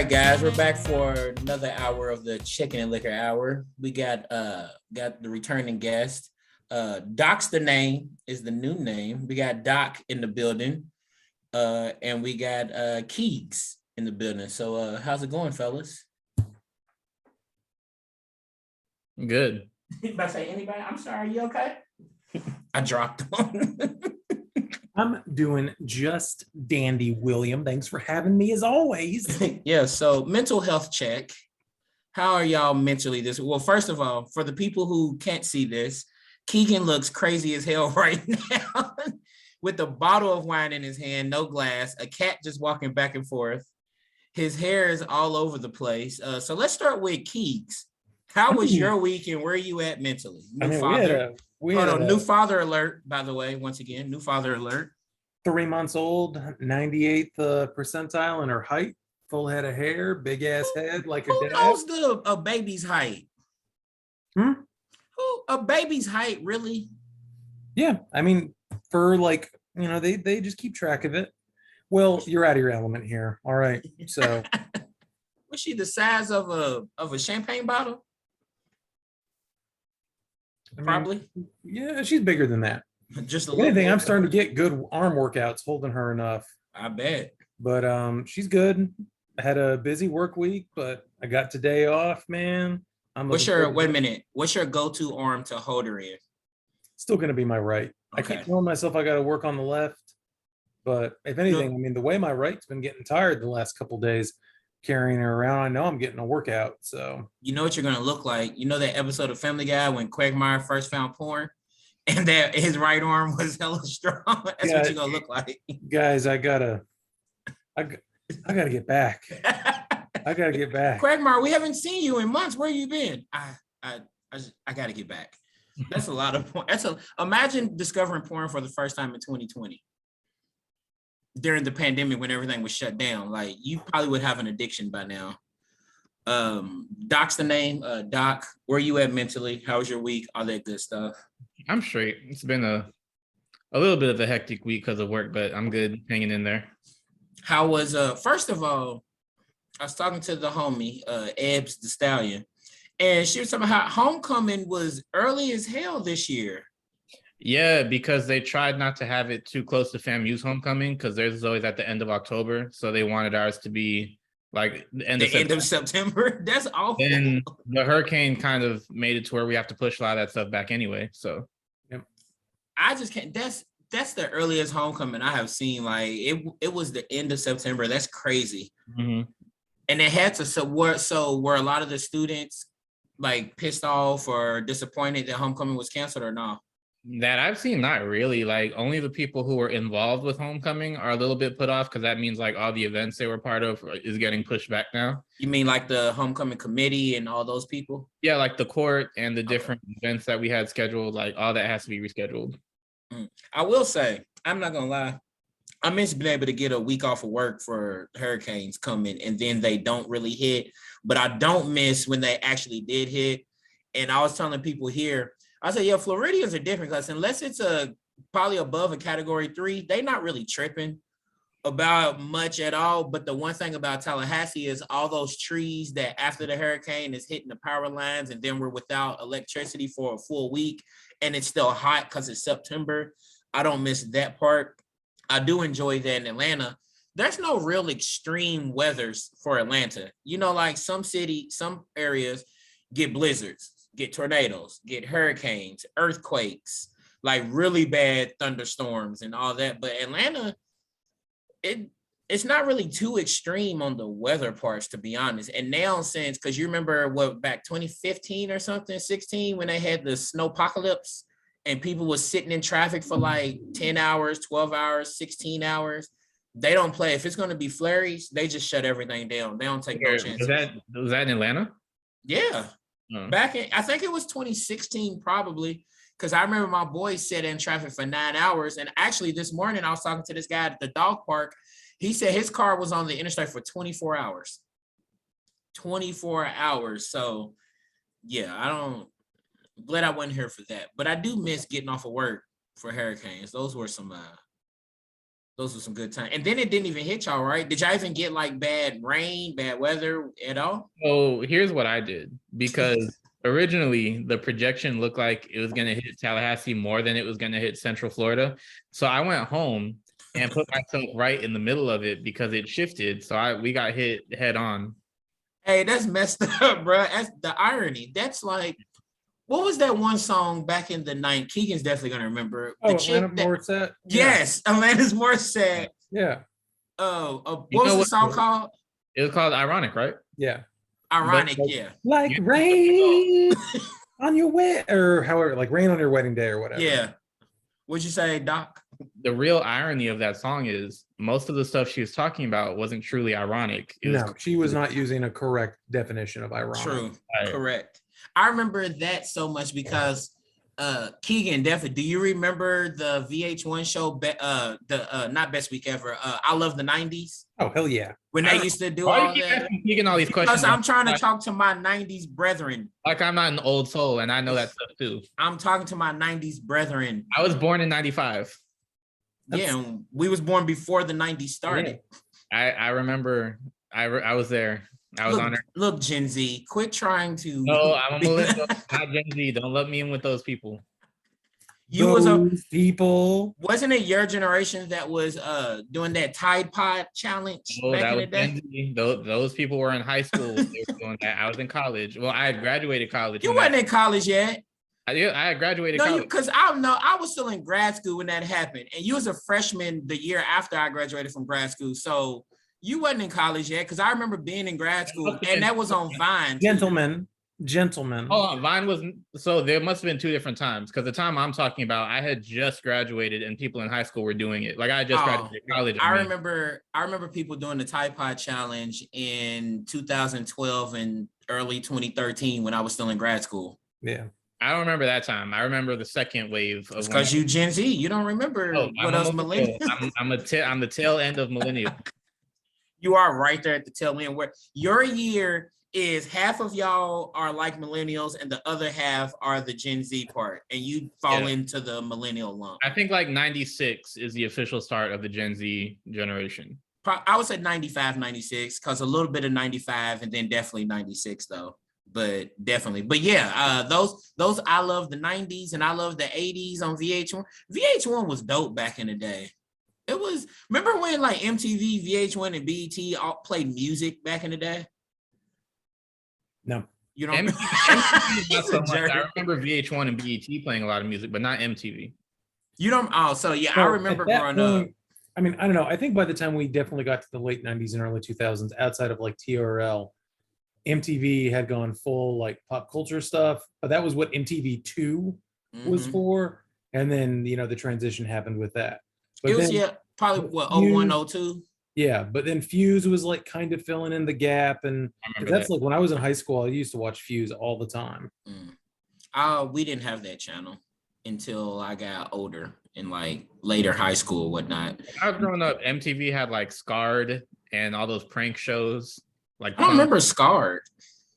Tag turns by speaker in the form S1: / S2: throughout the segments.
S1: right, guys, we're back for another hour of the Chicken and Liquor Hour. We got the returning guest. Doc's the name is the new name. We got Doc in the building, and we got Keegs in the building. So, how's it going, fellas?
S2: Good.
S1: If I say anybody, I'm sorry. You okay? I dropped one.
S3: I'm doing just dandy, William. Thanks for having me as always.
S1: Yeah, so mental health check. How are y'all mentally this? Well, first of all, for the people who can't see this, Keegan looks crazy as hell right now with a bottle of wine in his hand, no glass, a cat just walking back and forth. His hair is all over the place. So let's start with Keegs. How was your week and where are you at mentally? New father. New father alert, by the way, once again, new father alert.
S3: 3 months old, 98th percentile in her height, full head of hair, big ass head like a dad.
S1: Who knows a baby's height? A baby's height, really?
S3: Yeah, I mean, for they just keep track of it. Well, you're out of your element here. All right. So
S1: was she the size of a champagne bottle? Probably.
S3: Yeah, she's bigger than that.
S1: Just a
S3: if
S1: little
S3: anything,
S1: bit.
S3: I'm starting to get good arm workouts holding her enough.
S1: I bet.
S3: But she's good. I had a busy work week, but I got today off, man.
S1: What's your go-to arm to hold her in?
S3: Still gonna be my right.
S1: Okay.
S3: I keep telling myself I gotta work on the left. But if anything, I mean, the way my right's been getting tired the last couple of days, carrying her around, I know I'm getting a workout. So
S1: you know what you're gonna look like. You know that episode of Family Guy when Quagmire first found porn, and that his right arm was hella strong. That's what you're gonna look like.
S3: Guys, I gotta get back. I gotta get back.
S1: Quagmire, we haven't seen you in months. Where you been? I gotta get back. That's a lot of porn. Imagine discovering porn for the first time in 2020. During the pandemic when everything was shut down. Like you probably would have an addiction by now. Doc's the name. Doc, where are you at mentally? How was your week? All that good stuff.
S2: I'm straight. It's been a little bit of a hectic week because of work, but I'm good hanging in there.
S1: How was first of all, I was talking to the homie, Ebbs the Stallion, and she was talking about how homecoming was early as hell this year.
S2: Yeah, because they tried not to have it too close to FAMU's homecoming because theirs is always at the end of October. So they wanted ours to be like the end of
S1: September. That's awful.
S2: And the hurricane kind of made it to where we have to push a lot of that stuff back anyway. So
S1: yep. I just can't. That's the earliest homecoming I have seen. Like it was the end of September. That's crazy.
S2: Mm-hmm.
S1: And it had to were a lot of the students like pissed off or disappointed that homecoming was canceled or not?
S2: That I've seen, not really. Like only the people who were involved with homecoming are a little bit put off because that means like all the events they were part of is getting pushed back now.
S1: You mean like the homecoming committee and all those people?
S2: Yeah, like the court and the different events that we had scheduled, like all that has to be rescheduled.
S1: I will say, I'm not gonna lie, I miss being able to get a week off of work for hurricanes coming and then they don't really hit, but I don't miss when they actually did hit. And I was telling people here, I said, yeah, Floridians are different because unless it's probably above a category 3, they not really tripping about much at all. But the one thing about Tallahassee is all those trees that after the hurricane is hitting the power lines and then we're without electricity for a full week and it's still hot because it's September. I don't miss that part. I do enjoy that in Atlanta. There's no real extreme weathers for Atlanta. You know, like some areas get blizzards, get tornadoes, get hurricanes, earthquakes, like really bad thunderstorms and all that. But Atlanta, it's not really too extreme on the weather parts, to be honest. And now since, because you remember back 2015 or something, 16, when they had the snowpocalypse and people was sitting in traffic for like 10 hours, 12 hours, 16 hours. They don't play. If it's going to be flurries, they just shut everything down. They don't take no chances.
S2: Was that in Atlanta?
S1: Yeah. Back in, I think it was 2016 probably, because I remember my boy sat in traffic for 9 hours. And actually this morning I was talking to this guy at the dog park. He said his car was on the interstate for 24 hours. 24 hours. So yeah, glad I wasn't here for that. But I do miss getting off of work for hurricanes. Those were some Those were some good times. And then it didn't even hit y'all, right? Did y'all even get like bad rain, bad weather at all?
S2: So here's what I did, because originally the projection looked like it was going to hit Tallahassee more than it was going to hit Central Florida. So I went home and put myself right in the middle of it because it shifted. So we got hit head on.
S1: Hey, that's messed up, bro. That's the irony. That's like, what was that one song back in the night? Keegan's definitely gonna remember.
S3: Oh, Alanis Morissette.
S1: Yes, Alanis Morissette.
S3: Yeah.
S1: Oh, what was the song called?
S2: It was called Ironic, right?
S3: Yeah.
S1: Ironic, yeah.
S3: Like rain on your or however, like rain on your wedding day or whatever.
S1: Yeah. What'd you say, Doc?
S2: The real irony of that song is most of the stuff she was talking about wasn't truly ironic.
S3: She was not using a correct definition of ironic.
S1: True. Right. Correct. I remember that so much because Keegan, definitely. Do you remember the VH1 show, not Best Week Ever, I Love the 90s?
S3: Oh, hell yeah.
S1: When they used to do all that.
S2: Keegan all these questions.
S1: Because I'm trying to talk to my 90s brethren.
S2: Like I'm not an old soul and I know that stuff too.
S1: I'm talking to my 90s brethren.
S2: I was born in 95.
S1: Yeah, we was born before the 90s started.
S2: Yeah. I remember I was there. I was honored.
S1: Look, Gen Z, quit trying to.
S2: No, I'm a millennial, not Gen Z. Don't let me in with those people.
S3: People.
S1: Wasn't it your generation that was doing that Tide Pod challenge back in the day?
S2: Gen Z. Those people were in high school. They were doing that. I was in college. Well, I had graduated college.
S1: You wasn't in college yet.
S2: I had graduated college.
S1: Because I was still in grad school when that happened, and you was a freshman the year after I graduated from grad school. So you wasn't in college yet, because I remember being in grad school, and that was on Vine.
S3: Gentlemen.
S2: Hold on, Vine was, so there must have been two different times, because the time I'm talking about, I had just graduated and people in high school were doing it. Like I just graduated college.
S1: I remember people doing the Tide Pod challenge in 2012 and early 2013 when I was still in grad school.
S3: Yeah.
S2: I don't remember that time. I remember the second wave of.
S1: Because you Gen Z, you don't remember what else millennial.
S2: I'm the tail end of millennial.
S1: You are right there at the tail end, where your year is half of y'all are like millennials and the other half are the Gen Z part, and you fall into the millennial lump.
S2: I think like 96 is the official start of the Gen Z generation.
S1: I would say 95, 96, because a little bit of 95 and then definitely 96 though. But definitely, but yeah, those I love the 90s and I love the 80s on VH1. VH1 was dope back in the day. It was, remember when like MTV, VH1, and BET all played music back in the day?
S3: No.
S1: You don't.
S2: MTV, not so much. I remember VH1 and BET playing a lot of music, but not MTV.
S1: You don't. Oh, so yeah, I remember growing up.
S3: I mean, I don't know. I think by the time we definitely got to the late 90s and early 2000s, outside of like TRL, MTV had gone full like pop culture stuff, but that was what MTV2 was for. And then, the transition happened with that. But
S1: it was, probably what, 01, 02?
S3: Yeah, but then Fuse was like kind of filling in the gap. And that's like when I was in high school, I used to watch Fuse all the time.
S1: We didn't have that channel until I got older in like later high school or whatnot.
S2: When I was growing up, MTV had like Scarred and all those prank shows. Like
S1: I don't remember Scarred.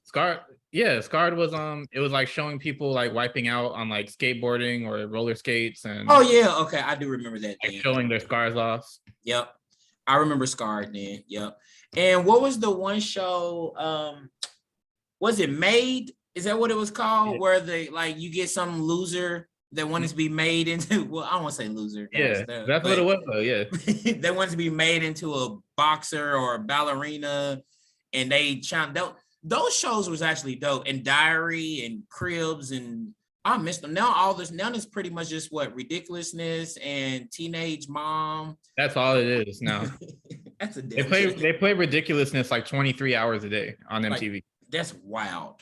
S2: Scarred was it was like showing people like wiping out on like skateboarding or roller skates and
S1: okay, I do remember that.
S2: Like showing their scars off.
S1: Yep. I remember Scarred then. Yep. And what was the one show? Was it Made? Is that what it was called? Yeah. Where they like you get some loser that wanted to be made into, well, I don't want to say loser.
S2: That's what it was though, yeah.
S1: They wanted to be made into a boxer or a ballerina, and they chimed out. Those shows was actually dope, and Diary and Cribs, and I missed them. Now it's pretty much just what, Ridiculousness and Teenage Mom.
S2: That's all it is now.
S1: That's a
S2: they play Ridiculousness like 23 hours a day on MTV.
S1: Like, that's wild.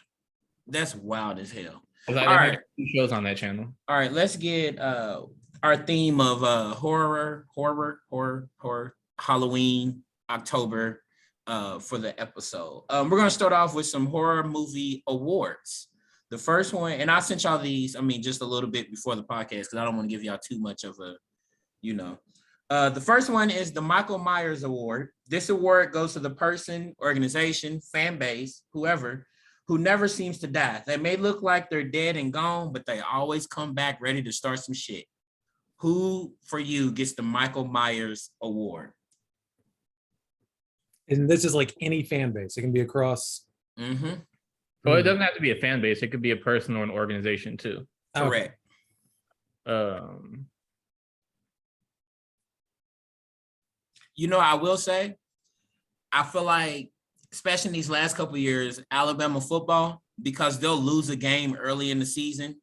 S1: That's wild as hell.
S2: All right, 2 shows on that channel.
S1: All right, let's get our theme of horror, Halloween, October for the episode. We're gonna start off with some horror movie awards. The first one, and I sent y'all these, just a little bit before the podcast because I don't want to give y'all too much of a, the first one is the Michael Myers Award. This award goes to the person, organization, fan base, whoever, who never seems to die. They may look like they're dead and gone, but they always come back ready to start some shit. who for you gets the Michael Myers Award?
S3: And this is like any fan base. It can be across.
S1: Mm-hmm.
S2: Well, it doesn't have to be a fan base. It could be a person or an organization too.
S1: Correct. You know, I will say, I feel like, especially in these last couple of years, Alabama football, because they'll lose a game early in the season,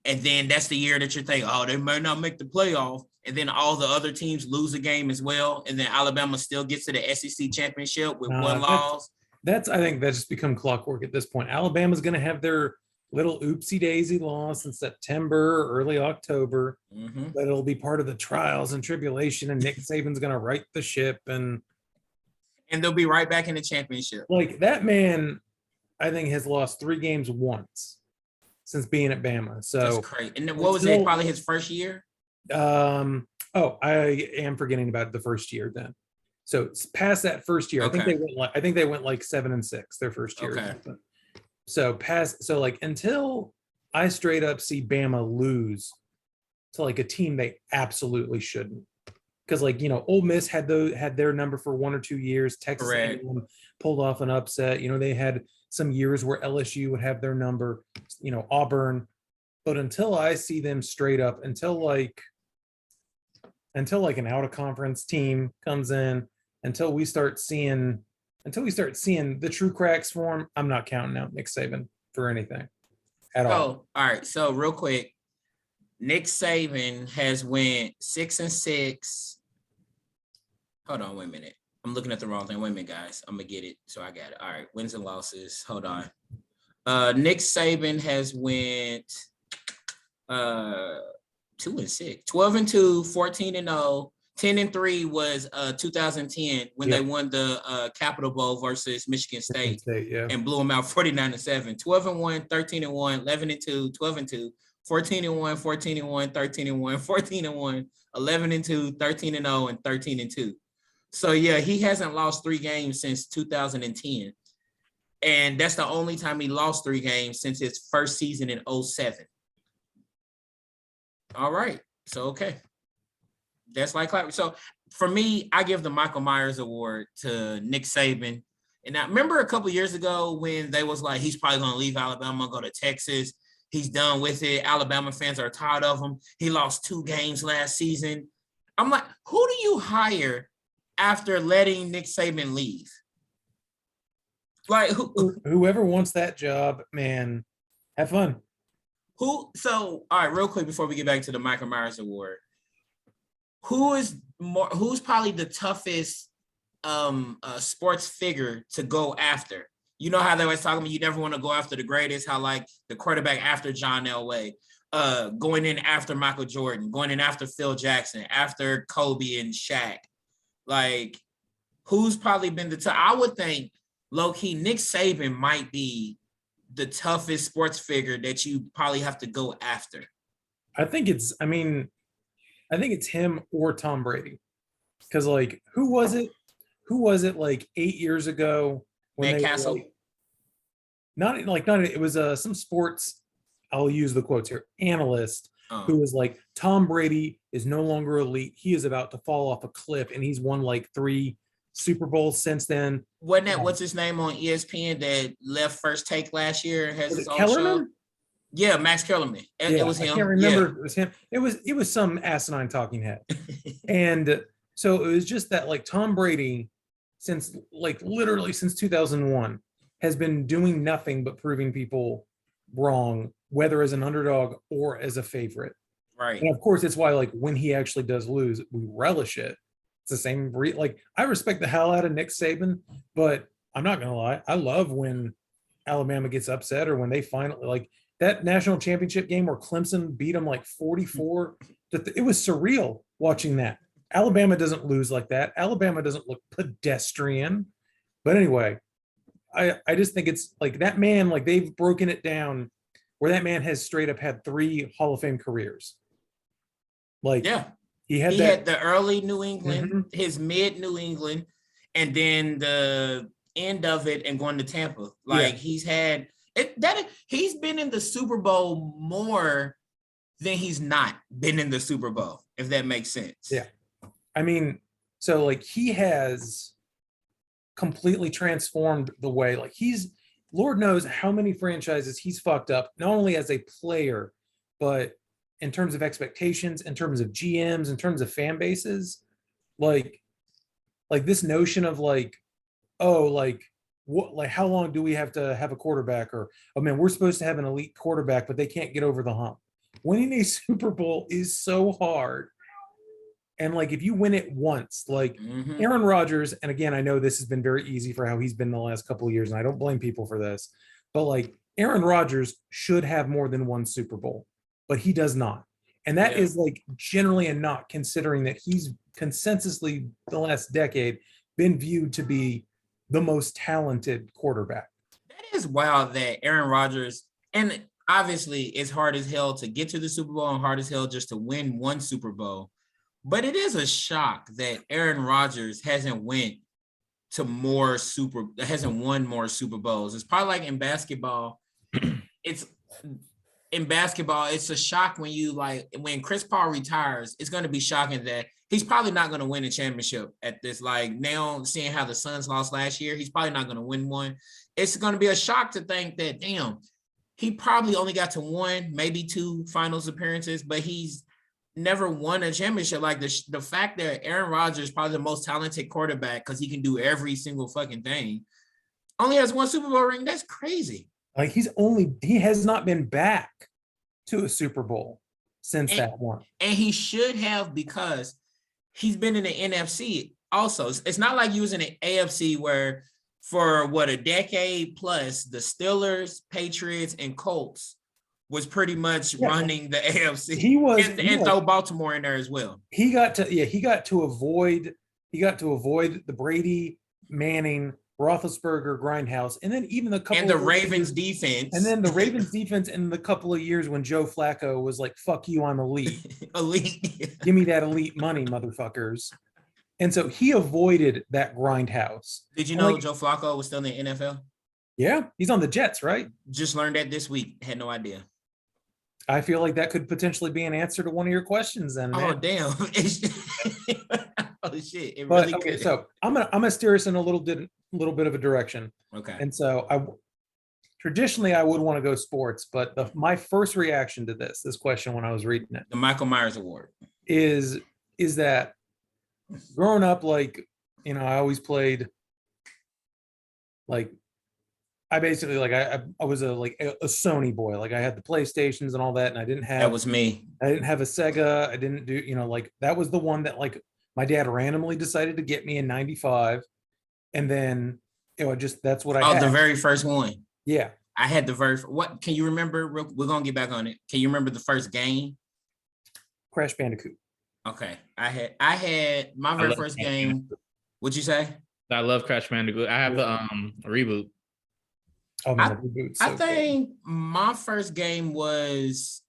S1: and then that's the year that you're thinking, oh, they might not make the playoff, and then all the other teams lose a game as well, and then Alabama still gets to the SEC championship with one loss.
S3: I think that's just become clockwork at this point. Alabama's going to have their little oopsie daisy loss in September, early October, but it'll be part of the trials and tribulation, and Nick Saban's going to right the ship, and
S1: they'll be right back in the championship.
S3: Like, that man, I think, has lost 3 games once since being at Bama. So
S1: that's crazy. And what was it? Probably his first year.
S3: I am forgetting about the first year then. So it's past that first year.
S1: Okay.
S3: I think they went like 7-6 their first year.
S1: Okay.
S3: So until I straight up see Bama lose to like a team they absolutely shouldn't. Because, like, you know, Ole Miss had their number for 1 or 2 years. Texas A&M pulled off an upset. You know, they had some years where LSU would have their number. You know, Auburn. But until I see them straight up, until like an out of conference team comes in, until we start seeing the true cracks form, I'm not counting out Nick Saban for anything at all.
S1: All right. So real quick, Nick Saban has went 6-6. Hold on, wait a minute. I'm looking at the wrong thing. Wait a minute, guys. I'm gonna get it. So I got it. All right, wins and losses. Hold on. Nick Saban has went 2-6, 12-2, 14-0. 10-3 was 2010 when they won the Capital Bowl versus Michigan State, and blew them out 49-7. 12-1, 13-1, 11-2, 12-2, 14-1, 14-1, 13-1, 14-1, 11-2, 13-0, and 13-2. So yeah, he hasn't lost 3 games since 2010, and that's the only time he lost 3 games since his first season in 2007. All right, so okay. That's like, so for me, I give the Michael Myers Award to Nick Saban. And I remember a couple years ago when they was like, he's probably going to leave Alabama, go to Texas. He's done with it. Alabama fans are tired of him. He lost 2 games last season. I'm like, who do you hire after letting Nick Saban leave? Like,
S3: whoever wants that job, man, have fun.
S1: So, all right, real quick before we get back to the Michael Myers Award. Who's probably the toughest sports figure to go after? You know how they always talk about you never want to go after the greatest, how like the quarterback after John Elway, going in after Michael Jordan, going in after Phil Jackson, after Kobe and Shaq. Like, who's probably been the tough? I would think low-key Nick Saban might be the toughest sports figure that you probably have to go after.
S3: I think it's him or Tom Brady. Because, like, who was it like 8 years ago when
S1: Matt Castle?
S3: It was some sports, I'll use the quotes here, analyst who was like, Tom Brady is no longer elite. He is about to fall off a cliff, and he's won like 3 Super Bowls since then.
S1: Wasn't that what's his name on ESPN that left First Take last year and has his own show? Yeah, Max Kellerman. It was him.
S3: I can't remember. It was him. It was some asinine talking head. And so it was just that, like, Tom Brady, since literally since 2001, has been doing nothing but proving people wrong, whether as an underdog or as a favorite.
S1: Right.
S3: And of course, it's why, like, when he actually does lose, we relish it. It's the same. Like, I respect the hell out of Nick Saban, but I'm not gonna lie, I love when Alabama gets upset, or when they finally, like, that national championship game where Clemson beat them like 44. It was surreal watching that. Alabama doesn't lose like that. Alabama doesn't look pedestrian. But anyway, I just think it's like that man, like, they've broken it down where that man has straight up had 3 Hall of Fame careers. Like,
S1: yeah,
S3: he had
S1: the early New England, his mid New England, and then the end of it and going to Tampa. Like, he's had it, that he's been in the Super Bowl more then he's not been in the Super Bowl, if that makes sense.
S3: Yeah. I mean, so like he has completely transformed the way, like Lord knows how many franchises he's fucked up, not only as a player, but in terms of expectations, in terms of GMs, in terms of fan bases. Like this notion of like, oh, like what, like how long do we have to have a quarterback? Or, oh man, we're supposed to have an elite quarterback, but they can't get over the hump. Winning a Super Bowl is so hard. And like if you win it once, like Aaron Rodgers, and again, I know this has been very easy for how he's been the last couple of years, and I don't blame people for this, but like Aaron Rodgers should have more than one Super Bowl, but he does not. And that is like generally a knock, considering that he's consensusly the last decade been viewed to be the most talented quarterback.
S1: That is wild that Aaron Rodgers, and obviously it's hard as hell to get to the Super Bowl and hard as hell just to win one Super Bowl. But it is a shock that Aaron Rodgers hasn't won more Super Bowls. It's probably like in basketball. It's a shock when Chris Paul retires. It's going to be shocking that he's probably not going to win a championship at this. Like now, seeing how the Suns lost last year, he's probably not going to win one. It's going to be a shock to think that, damn, he probably only got to one, maybe two finals appearances, but he's never won a championship. Like the fact that Aaron Rodgers is probably the most talented quarterback because he can do every single fucking thing, only has one Super Bowl ring. That's crazy.
S3: Like he has not been back to a Super Bowl since that one.
S1: And he should have, because he's been in the NFC also. It's not like he was in the AFC where for a decade plus, the Steelers, Patriots, and Colts was pretty much running the AFC.
S3: He was
S1: and throw Baltimore in there as well.
S3: He got to avoid the Brady, Manning, Roethlisberger, Grindhouse, and then even
S1: the Ravens defense.
S3: And then the Ravens defense in the couple of years when Joe Flacco was like, fuck you, I'm elite.
S1: Elite.
S3: Give me that elite money, motherfuckers. And so he avoided that Grindhouse.
S1: Did you know Joe Flacco was still in the NFL?
S3: Yeah, he's on the Jets, right?
S1: Just learned that this week. Had no idea.
S3: I feel like that could potentially be an answer to one of your questions then, man.
S1: Oh, damn. Oh, shit. It
S3: But
S1: really
S3: okay,
S1: could.
S3: so I'm gonna steer us in a little bit of a direction.
S1: Okay.
S3: And so traditionally I would want to go sports, but my first reaction to this question when I was reading it,
S1: the Michael Myers Award,
S3: is that growing up, like, you know, I always played, like, I basically, like, I was a Sony boy. Like, I had the PlayStations and all that, and I didn't have.
S1: That was me.
S3: I didn't have a Sega. I didn't do, you know, like, that was the one that, like, my dad randomly decided to get me in '95, and then, you know, that's what I had.
S1: The very first one.
S3: Yeah.
S1: I had the what can you remember? We're gonna get back on it. Can you remember the first game?
S3: Crash Bandicoot.
S1: Okay. I had my very first game. What'd you say?
S2: I love Crash Bandicoot. I have the reboot.
S3: Oh man, the reboot's so
S1: I think my first game was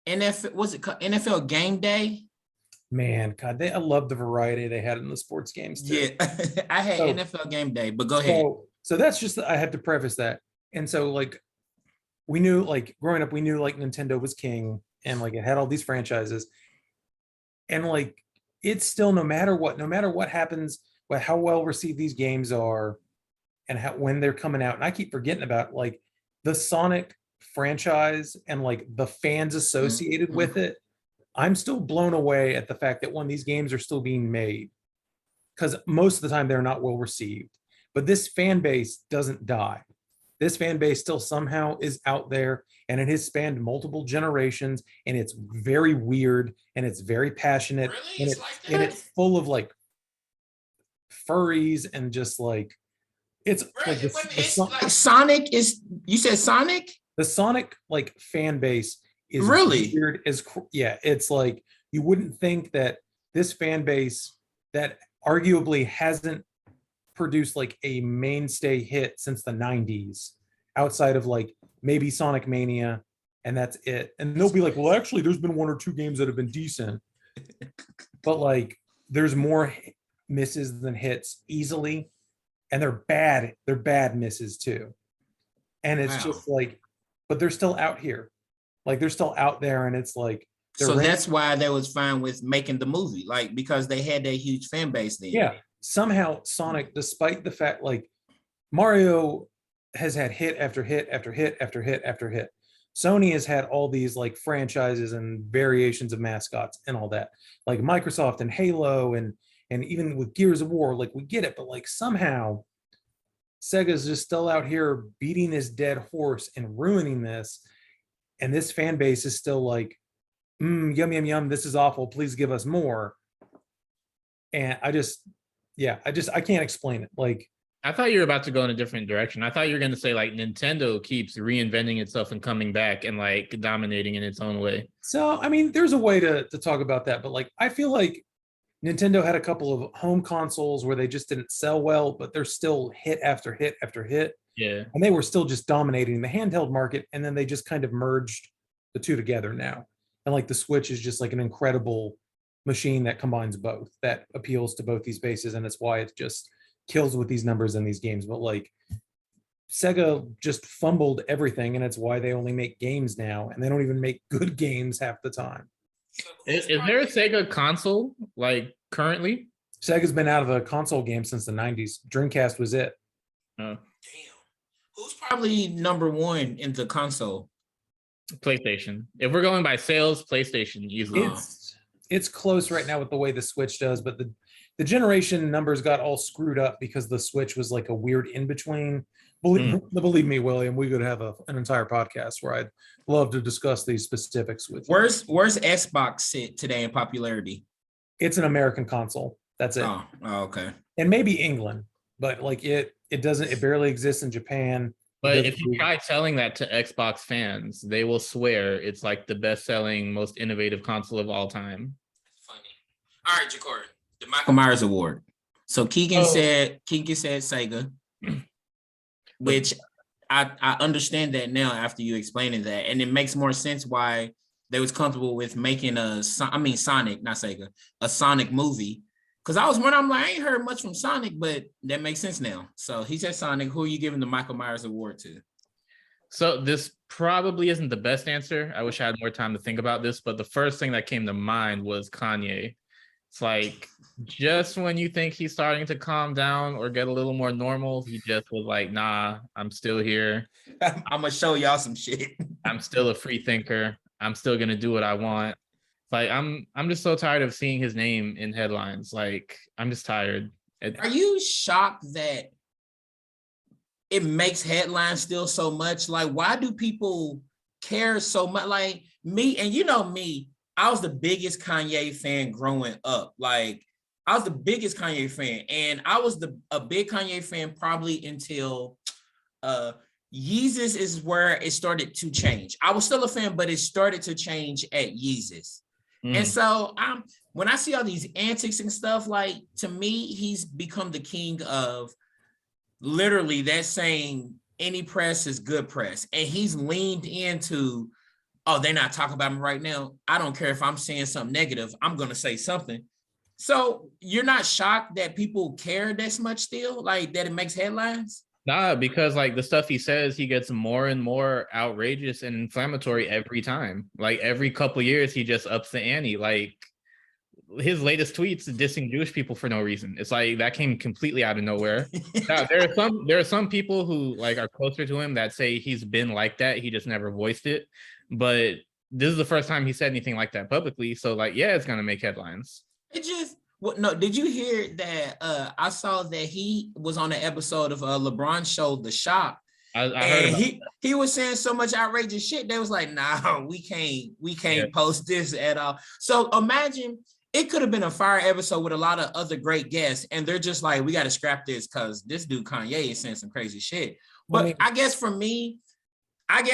S1: NFL Game Day?
S3: Man, God, I love the variety they had in the sports games too.
S1: Yeah, I had NFL Game Day, but go ahead.
S3: So that's just, I have to preface that. And so, like, we knew, like, growing up, we knew, like, Nintendo was king, and, like, it had all these franchises. And, like, it's still, no matter what happens, how well received these games are, and when they're coming out. And I keep forgetting about, like, the Sonic franchise and, like, the fans associated with it. I'm still blown away at the fact that when these games are still being made, because most of the time they're not well received. But this fan base doesn't die. This fan base still somehow is out there, and it has spanned multiple generations, and it's very weird, and it's very passionate,
S1: Really?
S3: and it's full of, like, furries, and just, like, it's
S1: Really?
S3: like
S1: like Sonic is. You said Sonic?
S3: The Sonic, like, fan base is
S1: really
S3: weird. It's like you wouldn't think that this fan base that arguably hasn't produced, like, a mainstay hit since the 90s, outside of, like, maybe Sonic Mania, and that's it. And they'll be like, well, actually, there's been one or two games that have been decent, but, like, there's more misses than hits easily, and they're bad misses too. And it's just like, but they're still out here. Like they're still out there, and it's like
S1: so that's why they was fine with making the movie, like because they had that huge fan base then.
S3: Yeah, somehow Sonic, despite the fact like Mario has had hit after hit after hit after hit after hit. Sony has had all these like franchises and variations of mascots and all that, like Microsoft and Halo and even with Gears of War, like we get it, but like somehow Sega's just still out here beating this dead horse and ruining this, and this fan base is still like, yum yum yum, this is awful, please give us more. And I can't explain it. Like,
S2: I thought you were about to go in a different direction. I thought you were going to say like Nintendo keeps reinventing itself and coming back and like dominating in its own way.
S3: So, I mean, there's a way to talk about that, but like, I feel like Nintendo had a couple of home consoles where they just didn't sell well, but they're still hit after hit after hit.
S2: Yeah.
S3: And they were still just dominating the handheld market. And then they just kind of merged the two together now. And like the Switch is just like an incredible machine that combines both, that appeals to both these bases. And it's why it just kills with these numbers in these games. But like Sega just fumbled everything, and it's why they only make games now, and they don't even make good games half the time.
S2: Is there a Sega console like currently?
S3: Sega's been out of a console game since the 90s. Dreamcast was it.
S1: Damn. Who's probably number one in the console?
S2: PlayStation. If we're going by sales, PlayStation easily.
S3: It's close right now with the way the Switch does, but the generation numbers got all screwed up because the Switch was like a weird in-between. Believe me, William, we could have an entire podcast where I'd love to discuss these specifics with you.
S1: Where's Xbox sit today in popularity?
S3: It's an American console. That's it.
S1: Oh, okay.
S3: And maybe England, but like it barely exists in Japan.
S2: But if you try telling that to Xbox fans, they will swear it's like the best-selling, most innovative console of all time.
S1: Funny. All right, Jacory, the Michael Myers Award. So Keegan said Sega, which I understand that now after you explaining that, and it makes more sense why they was comfortable with making Sonic, not Sega, a Sonic movie. Because I was wondering, I'm like, I ain't heard much from Sonic, but that makes sense now. So he said Sonic. Who are you giving the Michael Myers Award to?
S2: So this probably isn't the best answer. I wish I had more time to think about this, but the first thing that came to mind was Kanye. It's like, just when you think he's starting to calm down or get a little more normal, he just was like, nah, I'm still here.
S1: I'm going to show y'all some shit.
S2: I'm still a free thinker. I'm still going to do what I want. Like, I'm just so tired of seeing his name in headlines. Like, I'm just tired.
S1: Are you shocked that it makes headlines still so much? Like, why do people care so much? Like me, and you know me, I was the biggest Kanye fan growing up. Like, I was the biggest Kanye fan, and I was a big Kanye fan probably until Yeezus is where it started to change. I was still a fan, but it started to change at Yeezus. And so when I see all these antics and stuff, like, to me, he's become the king of literally that saying, any press is good press. And he's leaned into, oh, they're not talking about me right now. I don't care if I'm saying something negative. I'm going to say something. So you're not shocked that people care this much still, like that it makes headlines?
S2: Nah, because like the stuff he says, he gets more and more outrageous and inflammatory every time. Like every couple of years, he just ups the ante. Like his latest tweets dissing Jewish people for no reason. It's like that came completely out of nowhere. Now, there are some people who like are closer to him that say he's been like that. He just never voiced it. But this is the first time he said anything like that publicly. So like, yeah, it's gonna make headlines.
S1: Did you hear that? I saw that he was on an episode of LeBron's show, The Shop.
S2: I heard about
S1: he was saying so much outrageous shit. They was like, nah, we can't post this at all. So imagine it could have been a fire episode with a lot of other great guests, and they're just like, we got to scrap this because this dude Kanye is saying some crazy shit. But I guess for me, I'm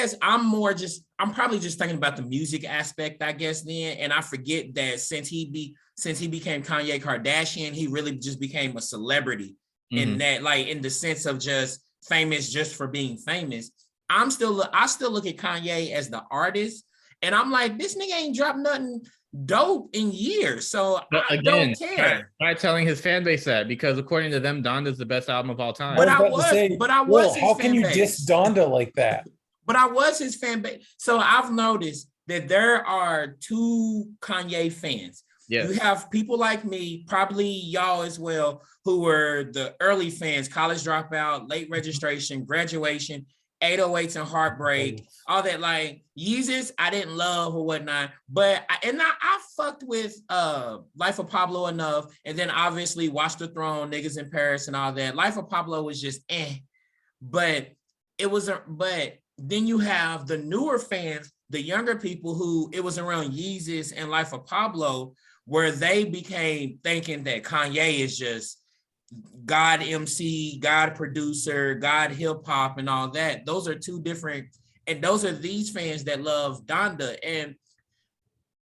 S1: probably just thinking about the music aspect, I guess then, and I forget that since he became Kanye Kardashian, he really just became a celebrity in that, like in the sense of just famous just for being famous. I still look at Kanye as the artist, and I'm like, this nigga ain't dropped nothing dope in years, so I don't care.
S2: Try telling his fan base that, because according to them, Donda's the best album of all time.
S1: But I was his
S3: how can you
S1: fan base.
S3: diss Donda like that?
S1: But I was his fan base. So I've noticed that there are two Kanye fans.
S2: Yes.
S1: You have people like me, probably y'all as well, who were the early fans, college dropout, late registration, graduation, 808s and heartbreak, all that. Like Yeezus, I didn't love or whatnot, but I fucked with Life of Pablo enough, and then obviously Watch the Throne, Niggas in Paris, and all that. Life of Pablo was just but it was but then you have the newer fans, the younger people who it was around Yeezus and Life of Pablo, where they became thinking that Kanye is just God MC, God producer, God hip hop, and all that. Those are two different, and those are these fans that love Donda. And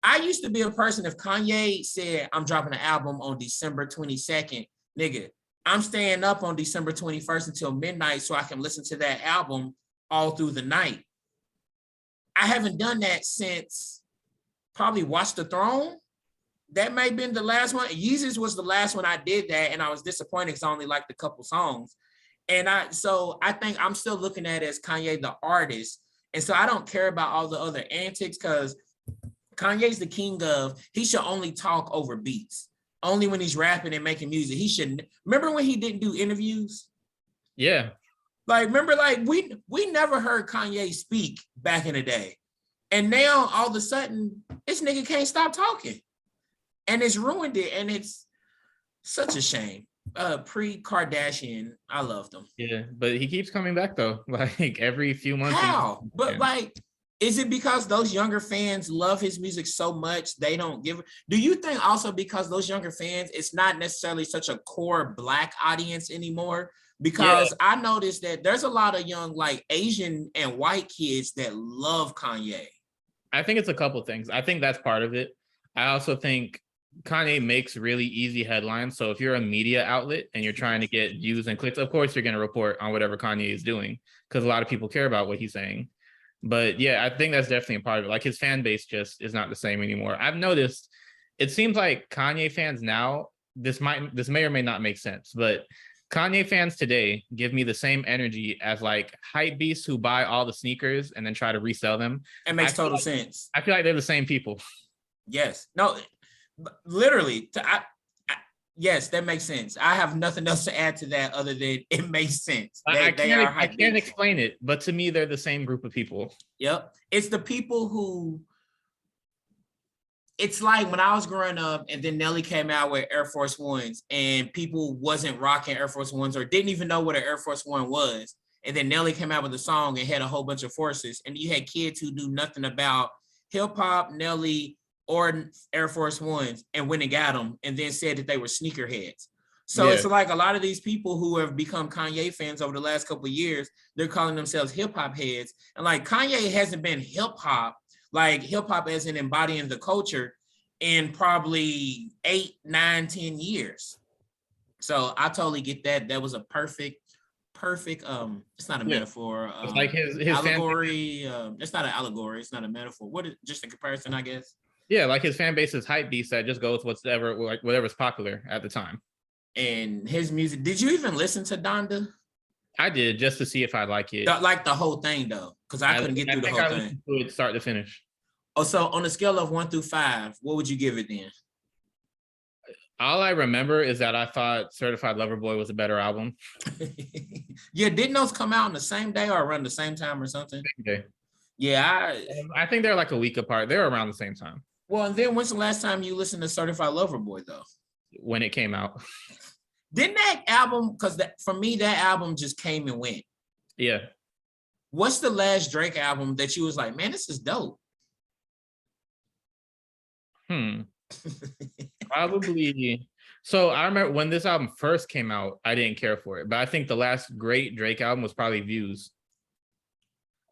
S1: I used to be a person, if Kanye said, I'm dropping an album on December 22nd, nigga, I'm staying up on December 21st until midnight so I can listen to that album all through the night. I haven't done that since probably Watch the Throne. That may have been the last one. Yeezus was the last one I did that, and I was disappointed because I only liked a couple songs. And I think I'm still looking at it as Kanye the artist. And so I don't care about all the other antics because Kanye's the king of, he should only talk over beats. Only when he's rapping and making music. He shouldn't. Remember when he didn't do interviews?
S2: Yeah.
S1: Like, remember, like we never heard Kanye speak back in the day. And now all of a sudden, this nigga can't stop talking. And it's ruined it. And it's such a shame. Pre-Kardashian, I loved him.
S2: Yeah, but he keeps coming back though. Like every few months.
S1: How? But like, is it because those younger fans love his music so much they don't give? Do you think also because those younger fans, it's not necessarily such a core Black audience anymore? Because I noticed that there's a lot of young, like Asian and white kids that love Kanye.
S2: I think it's a couple things. I think that's part of it. I also think Kanye makes really easy headlines. So if you're a media outlet and you're trying to get views and clicks, of course you're going to report on whatever Kanye is doing because a lot of people care about what he's saying. But yeah, I think that's definitely a part of it. Like his fan base just is not the same anymore. I've noticed it seems like Kanye fans now, this may or may not make sense, but Kanye fans today give me the same energy as like hype beasts who buy all the sneakers and then try to resell them.
S1: It makes total sense.
S2: I feel like they're the same people.
S1: Yes. No, literally. Yes, that makes sense. I have nothing else to add to that other than it makes sense.
S2: I can't explain it, but to me, they're the same group of people.
S1: Yep. It's the people who, it's like when I was growing up and then Nelly came out with Air Force Ones and people wasn't rocking Air Force Ones or didn't even know what an Air Force One was. And then Nelly came out with a song and had a whole bunch of forces. And you had kids who knew nothing about hip hop, Nelly, or Air Force Ones and went and got them and then said that they were sneakerheads. So it's like a lot of these people who have become Kanye fans over the last couple of years, they're calling themselves hip hop heads. And like Kanye hasn't been hip hop as in embodying the culture in probably 8, 9, 10 years. So I totally get that. That was a perfect, it's not a metaphor.
S2: It's like his
S1: allegory. It's not an allegory. It's not a metaphor. What is just a comparison, I guess.
S2: Yeah, like his fan base is hype beast that just goes whatever's popular at the time.
S1: And his music. Did you even listen to Donda?
S2: I did, just to see if I like it.
S1: Like the whole thing though, because I couldn't get through the whole thing.
S2: To it start to finish.
S1: Oh, so on a scale of 1 through 5, what would you give it then?
S2: All I remember is that I thought Certified Lover Boy was a better album.
S1: Yeah, didn't those come out on the same day or around the same time or something?
S2: Same day.
S1: Yeah,
S2: I think they're like a week apart. They're around the same time.
S1: Well, and then when's the last time you listened to Certified Lover Boy though?
S2: When it came out.
S1: Didn't that album, because for me, that album just came and went.
S2: Yeah.
S1: What's the last Drake album that you was like, man, this is dope?
S2: Probably. So I remember when this album first came out, I didn't care for it. But I think the last great Drake album was probably Views.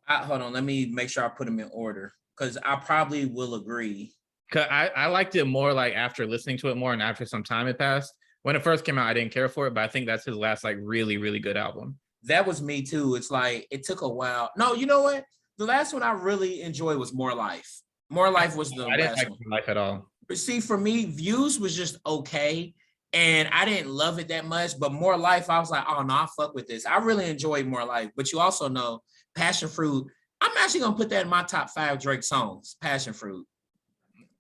S1: Hold on, let me make sure I put them in order because I probably will agree.
S2: Cause I liked it more like after listening to it more and after some time had passed. When it first came out, I didn't care for it, but I think that's his last like really, really good album.
S1: That was me too. It's like it took a while. No, you know what? The last one I really enjoyed was More Life. More Life was the
S2: I didn't
S1: last
S2: like
S1: one.
S2: More Life at all.
S1: But see, for me, Views was just okay. And I didn't love it that much, but More Life, I was like, oh no, I fuck with this. I really enjoyed More Life. But you also know Passion Fruit I'm actually gonna put that in my top 5 Drake songs. Passion Fruit.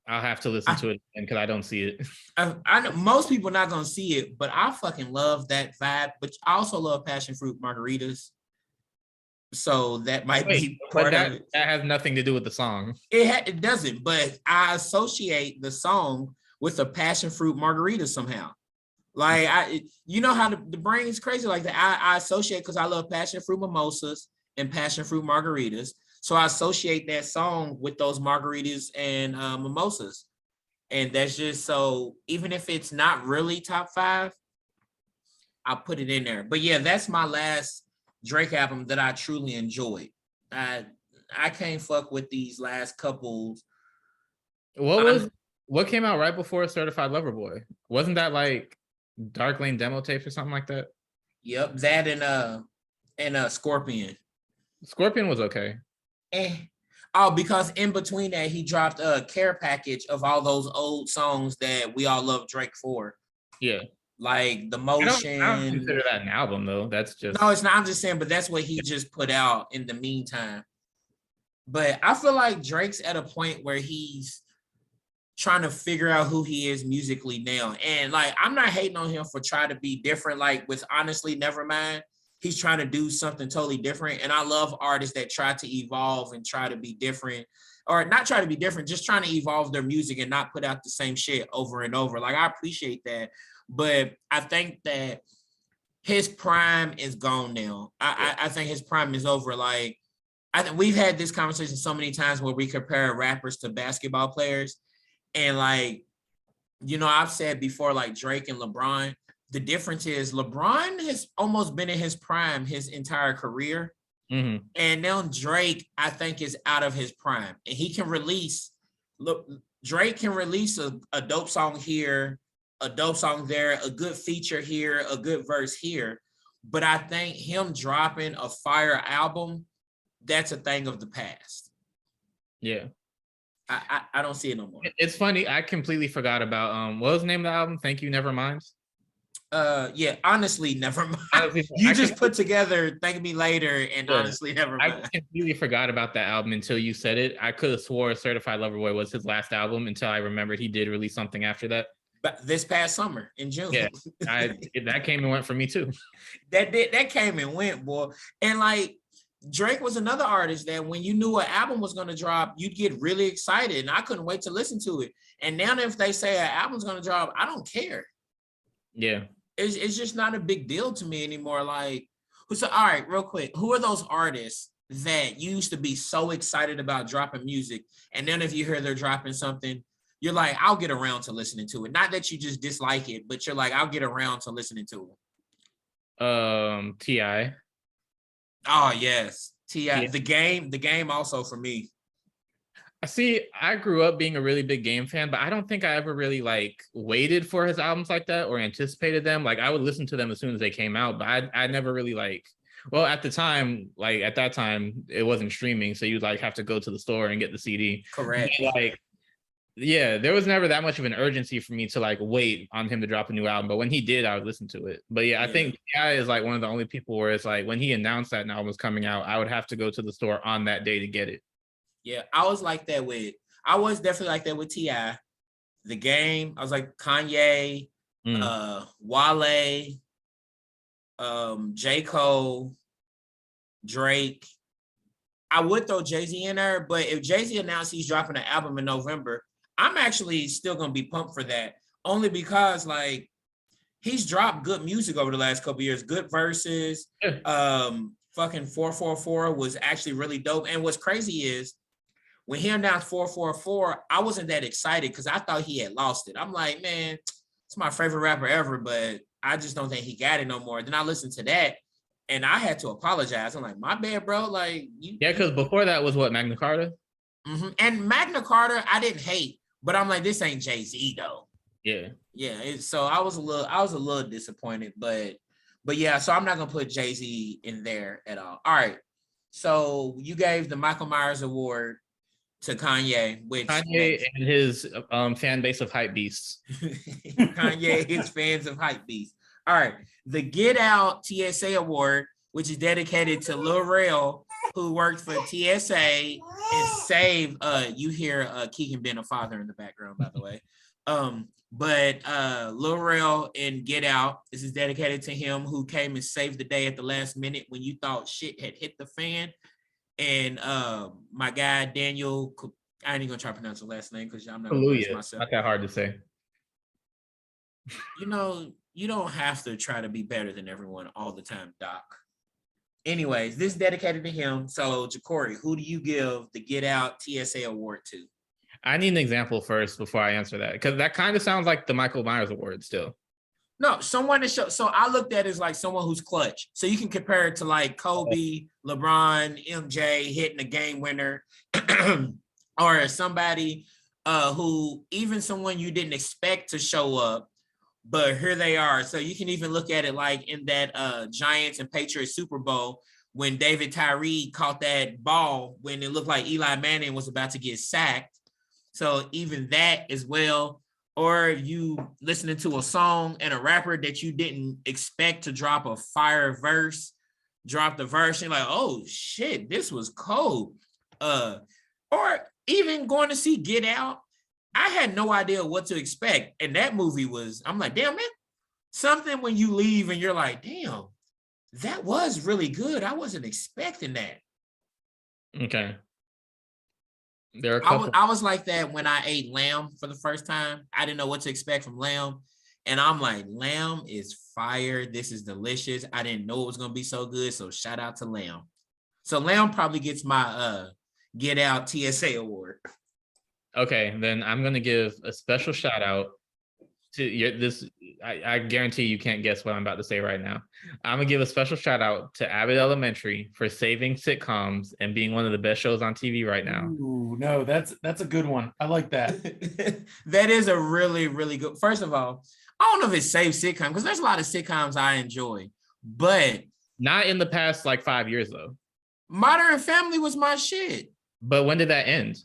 S2: I'll have to listen to it because I don't see it.
S1: I know most people not gonna see it, but I fucking love that vibe. But I also love Passion Fruit margaritas. So that might be
S2: But
S1: part of it.
S2: that has nothing to do with the song.
S1: It doesn't, but I associate the song with a passion fruit margarita somehow. Like you know how the brain is crazy like that. I associate because I love passion fruit mimosas and passion fruit margaritas. So I associate that song with those margaritas and mimosas. And that's just so even if it's not really top 5, I'll put it in there. But yeah, that's my last Drake album that I truly enjoyed. I can't fuck with these last couples.
S2: What came out right before Certified Lover Boy? Wasn't that like Dark Lane demo tapes or something like that?
S1: Yep, that and Scorpion.
S2: Scorpion was okay.
S1: Oh, because in between that he dropped a care package of all those old songs that we all love Drake for.
S2: Yeah.
S1: Like The Motion.
S2: I don't consider that an album though. That's just
S1: no, it's not. I'm just saying, but that's what he just put out in the meantime. But I feel like Drake's at a point where he's trying to figure out who he is musically now. And like I'm not hating on him for trying to be different. Like with Honestly Nevermind, he's trying to do something totally different. And I love artists that try to evolve and try to be different, or not try to be different, just trying to evolve their music and not put out the same shit over and over. Like I appreciate that. But I think that his prime is gone now. I think his prime is over. Like I think we've had this conversation so many times where we compare rappers to basketball players. And like, you know, I've said before, like Drake and LeBron, the difference is LeBron has almost been in his prime his entire career.
S2: Mm-hmm.
S1: And now Drake, I think, is out of his prime. And he can release, look, Drake can release a dope song here, a dope song there, a good feature here, a good verse here. But I think him dropping a fire album, that's a thing of the past.
S2: Yeah.
S1: I don't see it no more.
S2: It's funny. I completely forgot about what was the name of the album? Thank You, Never Mind.
S1: Yeah, honestly, never mind. You just put together Thank Me Later and Honestly Never Mind.
S2: I completely forgot about that album until you said it. I could have swore Certified Lover Boy was his last album until I remembered he did release something after that.
S1: But this past summer in June.
S2: Yeah, that came and went for me too.
S1: That came and went, boy. And like Drake was another artist that when you knew an album was going to drop, you'd get really excited. And I couldn't wait to listen to it. And now if they say an album's going to drop, I don't care.
S2: Yeah.
S1: It's just not a big deal to me anymore. Like, so all right, real quick. Who are those artists that you used to be so excited about dropping music? And then if you hear they're dropping something, you're like, I'll get around to listening to it. Not that you just dislike it, but you're like, I'll get around to listening to
S2: it. T.I.
S1: Oh yes, T.I. Yeah. The game also for me.
S2: See, I grew up being a really big Game fan, but I don't think I ever really like waited for his albums like that or anticipated them. Like I would listen to them as soon as they came out, but I never really like. Well, at that time, it wasn't streaming, so you'd like have to go to the store and get the CD.
S1: Correct.
S2: But, like, yeah, there was never that much of an urgency for me to like wait on him to drop a new album. But when he did, I would listen to it. But yeah, I think T.I. is like one of the only people where it's like when he announced that an album was coming out, I would have to go to the store on that day to get it.
S1: Yeah, I was definitely like that with T.I. The Game, I was like Kanye, Wale, J. Cole, Drake. I would throw Jay-Z in there, but if Jay-Z announced he's dropping an album in November, I'm actually still gonna be pumped for that. Only because like he's dropped good music over the last couple of years, good verses. Fucking 444 was actually really dope. And what's crazy is when he announced 444, I wasn't that excited because I thought he had lost it. I'm like, man, it's my favorite rapper ever, but I just don't think he got it no more. Then I listened to that and I had to apologize. I'm like, my bad, bro. Like,
S2: because before that was what, Magna Carta?
S1: Mm-hmm. And Magna Carta, I didn't hate, but I'm like, this ain't Jay-Z though.
S2: Yeah.
S1: Yeah. So I was a little disappointed, but yeah, so I'm not gonna put Jay-Z in there at all. All right. So you gave the Michael Myers Award to Kanye, which
S2: Kanye and his fan base of hype beasts.
S1: Kanye, his fans of hype beasts. All right. The Get Out TSA Award, which is dedicated to Lil Rel who worked for TSA and saved. You hear Keegan being a father in the background, by the way. But Lil Rel in Get Out, this is dedicated to him who came and saved the day at the last minute when you thought shit had hit the fan. And my guy Daniel, I ain't even gonna try to pronounce the last name because I'm not gonna embarrass myself.
S2: Not that hard to say.
S1: You know, you don't have to try to be better than everyone all the time, Doc. Anyways, this is dedicated to him. So, Jacory, who do you give the Get Out TSA award to?
S2: I need an example first before I answer that, because that kind of sounds like the Michael Myers award still.
S1: No, someone to show. So I looked at it as like someone who's clutch. So you can compare it to like Kobe, LeBron, MJ hitting a game winner, or somebody who even someone you didn't expect to show up, but here they are. So you can even look at it like in that Giants and Patriots Super Bowl when David Tyree caught that ball when it looked like Eli Manning was about to get sacked. So even that as well, or you listening to a song and a rapper that you didn't expect to drop a fire verse, drop the verse and like, oh shit, this was cold. Or even going to see Get Out, I had no idea what to expect. And that movie was, I'm like, damn, man, something when you leave and you're like, damn, that was really good. I wasn't expecting that.
S2: Okay. There are a couple.
S1: I was like that when I ate lamb for the first time. I didn't know what to expect from lamb. And I'm like, lamb is fire. This is delicious. I didn't know it was going to be so good. So shout out to lamb. So lamb probably gets my Get Out TSA award.
S2: Okay, then I'm going to give a special shout out to this. I guarantee you can't guess what I'm about to say right now. I'm going to give a special shout out to Abbott Elementary for saving sitcoms and being one of the best shows on TV right now.
S3: Ooh, no, that's a good one. I like that.
S1: That is a really, really good. First of all, I don't know if it saves sitcom because there's a lot of sitcoms I enjoy, but
S2: not in the past like 5 years though.
S1: Modern Family was my shit.
S2: But when did that end?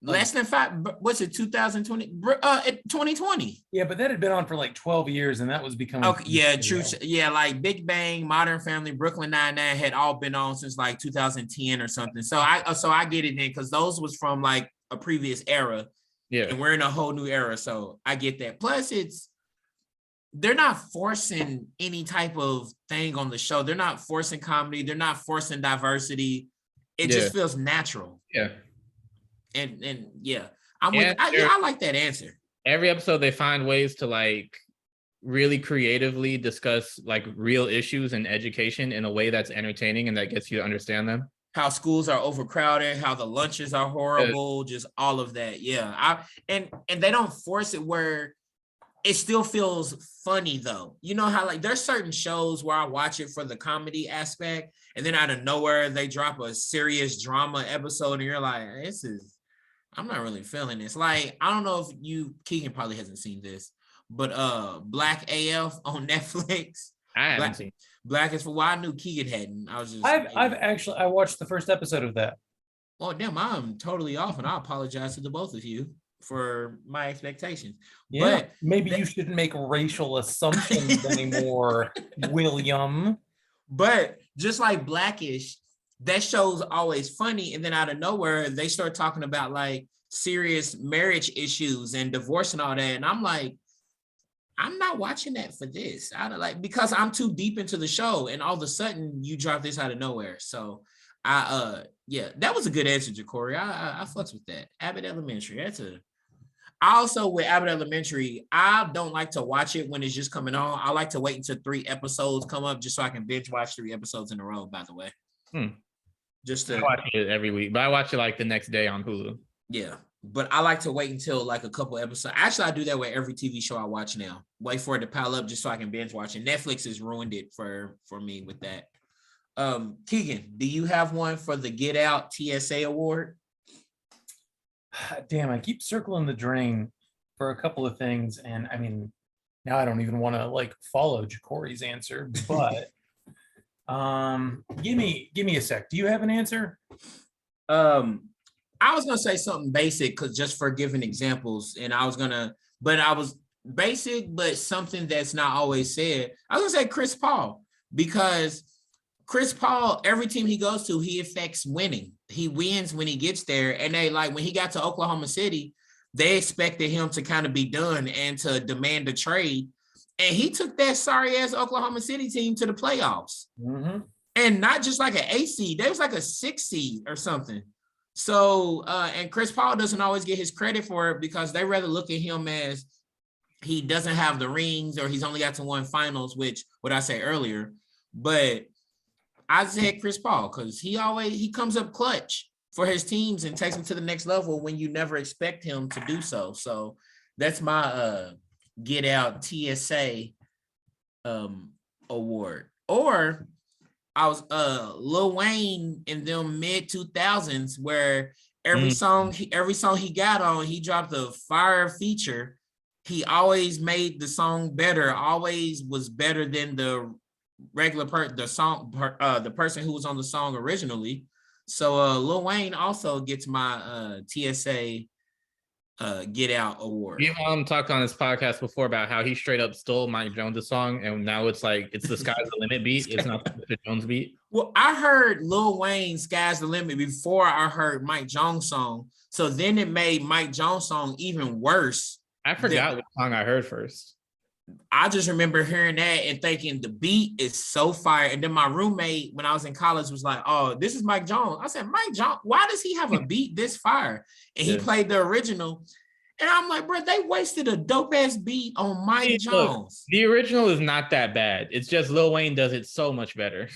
S1: Less than 5. What's it? 2020? 2020.
S3: Yeah, but that had been on for like 12 years, and that was becoming.
S1: Okay, yeah, true. Yeah, like Big Bang, Modern Family, Brooklyn Nine-Nine had all been on since like 2010 or something. So I get it then because those was from like a previous era.
S2: Yeah,
S1: and we're in a whole new era, so I get that. Plus, they're not forcing any type of thing on the show. They're not forcing comedy. They're not forcing diversity. It just feels natural.
S2: Yeah.
S1: And yeah, I like that answer.
S2: Every episode they find ways to like really creatively discuss like real issues in education in a way that's entertaining and that gets you to understand them.
S1: How schools are overcrowded, how the lunches are horrible, just all of that. Yeah. And they don't force it where it still feels funny though. You know how like there's certain shows where I watch it for the comedy aspect and then out of nowhere they drop a serious drama episode and you're like, I'm not really feeling this. Like, I don't know if Keegan probably hasn't seen this, but Black AF on Netflix.
S2: I haven't seen.
S1: Black is for why I knew Keegan hadn't.
S3: I watched the first episode of that.
S1: Oh damn, I'm totally off, and I apologize to the both of you for my expectations.
S3: Yeah,
S1: but
S3: maybe you shouldn't make racial assumptions anymore, William.
S1: But just like Blackish, that show's always funny, and then out of nowhere they start talking about like serious marriage issues and divorce and all that, and I'm like, I'm not watching that for this. I don't like because I'm too deep into the show, and all of a sudden you drop this out of nowhere. So yeah, that was a good answer, Jacory. I fucks with that. Abbott Elementary. I also with Abbott Elementary, I don't like to watch it when it's just coming on. I like to wait until 3 episodes come up just so I can binge watch 3 episodes in a row, by the way. Just to
S2: I watch it every week, but I watch it like the next day on Hulu.
S1: Yeah, but I like to wait until like a couple episodes. Actually, I do that with every TV show I watch now. Wait for it to pile up just so I can binge watch it. Netflix has ruined it for me with that. Keegan, do you have one for the Get Out TSA award?
S3: Damn, I keep circling the drain for a couple of things, and I mean, now I don't even want to like follow Jacory's answer, but give me a sec. Do you have an answer?
S1: I was gonna say something basic because just for giving examples, and I was basic, but something that's not always said. I was gonna say Chris Paul because Chris Paul, every team he goes to, he affects winning. He wins when he gets there. And they like when he got to Oklahoma City, they expected him to kind of be done and to demand a trade. And he took that sorry ass Oklahoma City team to the playoffs.
S3: Mm-hmm.
S1: And not just like an 8 seed, they was like a 6 seed or something. So, and Chris Paul doesn't always get his credit for it because they rather look at him as he doesn't have the rings or he's only got to one finals, which what I said earlier. But I said Chris Paul because he comes up clutch for his teams and takes them to the next level when you never expect him to do so. So that's my Get Out TSA award. Or I was Lil Wayne in them mid 2000s where every song he got on, he dropped a fire feature. He always made the song better, always was better than the regular the person who was on the song originally. So Lil Wayne also gets my TSA Get Out award.
S2: You talked on this podcast before about how he straight up stole Mike Jones' song, and now it's like it's the Sky's the Limit beat. It's not the Jones beat.
S1: Well, I heard Lil Wayne Sky's the Limit before I heard Mike Jones' song. So then it made Mike Jones' song even worse.
S2: I forgot what song I heard first.
S1: I just remember hearing that and thinking the beat is so fire. And then my roommate, when I was in college, was like, "Oh, this is Mike Jones." I said, "Mike Jones, why does he have a beat this fire?" And he played the original. And I'm like, bro, they wasted a dope ass beat on Mike Jones. Look,
S2: the original is not that bad. It's just Lil Wayne does it so much better.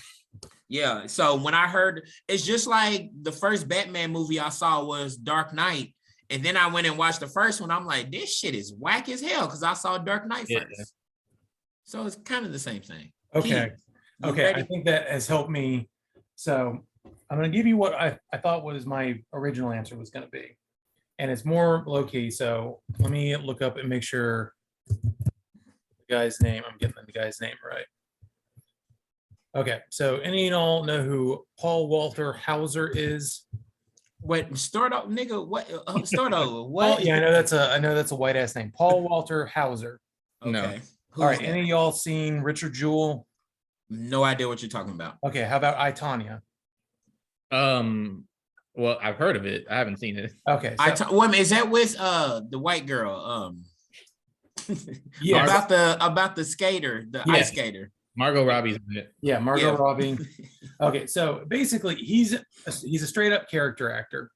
S1: Yeah. So when I heard, it's just like the first Batman movie I saw was Dark Knight. And then I went and watched the first one. I'm like, this shit is whack as hell because I saw Dark Knight first. So it's kind of the same thing.
S3: Okay. Okay. I think that has helped me. So I'm going to give you what I thought was my original answer was going to be. And it's more low key. So let me look up and make sure the guy's name, I'm getting the guy's name right. Okay. So any and all know who Paul Walter Hauser is?
S1: What start up, nigga? What start over? What?
S3: Oh, yeah, I know that's a white ass name. Paul Walter Hauser.
S1: Okay.
S2: No.
S3: All right. Any of y'all seen Richard Jewell?
S1: No idea what you're talking about.
S3: Okay. How about I, Tonya?
S2: Well, I've heard of it. I haven't seen it.
S3: Okay.
S1: So, is that with the white girl?
S3: Yeah.
S1: About the skater, the ice skater.
S2: Margot Robbie's in it.
S3: Yeah, Margot Robbie. Okay, so basically he's a straight up character actor.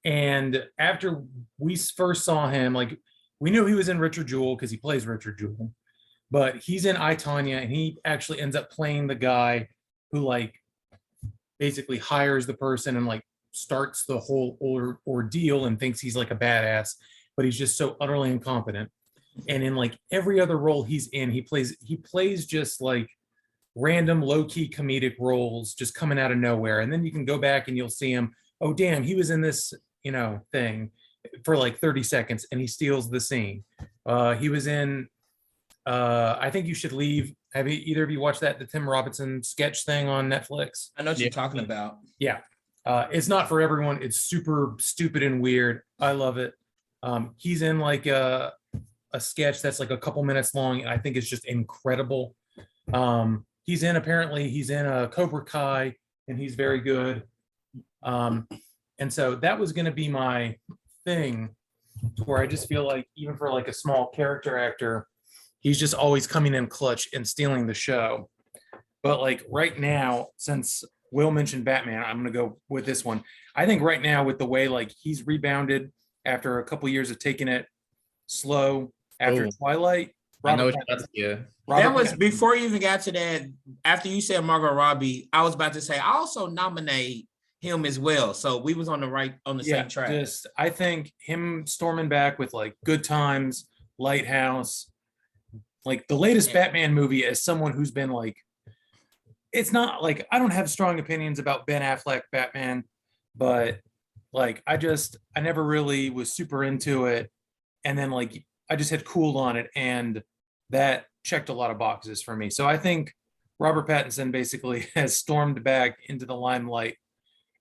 S3: And after we first saw him, like we knew he was in Richard Jewell because he plays Richard Jewell, but he's in I, Tonya, and he actually ends up playing the guy who like basically hires the person and like starts the whole ordeal and thinks he's like a badass, but he's just so utterly incompetent. And in like every other role he's in, he plays just like random low-key comedic roles just coming out of nowhere. And then you can go back and you'll see him, oh damn, he was in this thing for like 30 seconds and he steals the scene. He was in I Think You Should Leave. Have either of you watched that, the Tim Robinson sketch thing on Netflix?
S1: I know what you're talking about.
S3: Yeah. It's not for everyone. It's super stupid and weird. I love it. He's in like a sketch that's like a couple minutes long and I think it's just incredible. He's in a Cobra Kai and he's very good. And so that was going to be my thing where I just feel like even for like a small character actor, he's just always coming in clutch and stealing the show. But like right now, since Will mentioned Batman, I'm going to go with this one. I think right now with the way like he's rebounded after a couple years of taking it slow after Twilight.
S2: I know what you're about to say.
S1: That was before you even got to that. After you said Margot Robbie, I was about to say I also nominate him as well. So we was on the same track.
S3: I think him storming back with like Good Times, Lighthouse, like the latest Batman movie, as someone who's been like, it's not like I don't have strong opinions about Ben Affleck Batman, but like I never really was super into it, and then like I just had cooled on it, and that checked a lot of boxes for me. So I think Robert Pattinson basically has stormed back into the limelight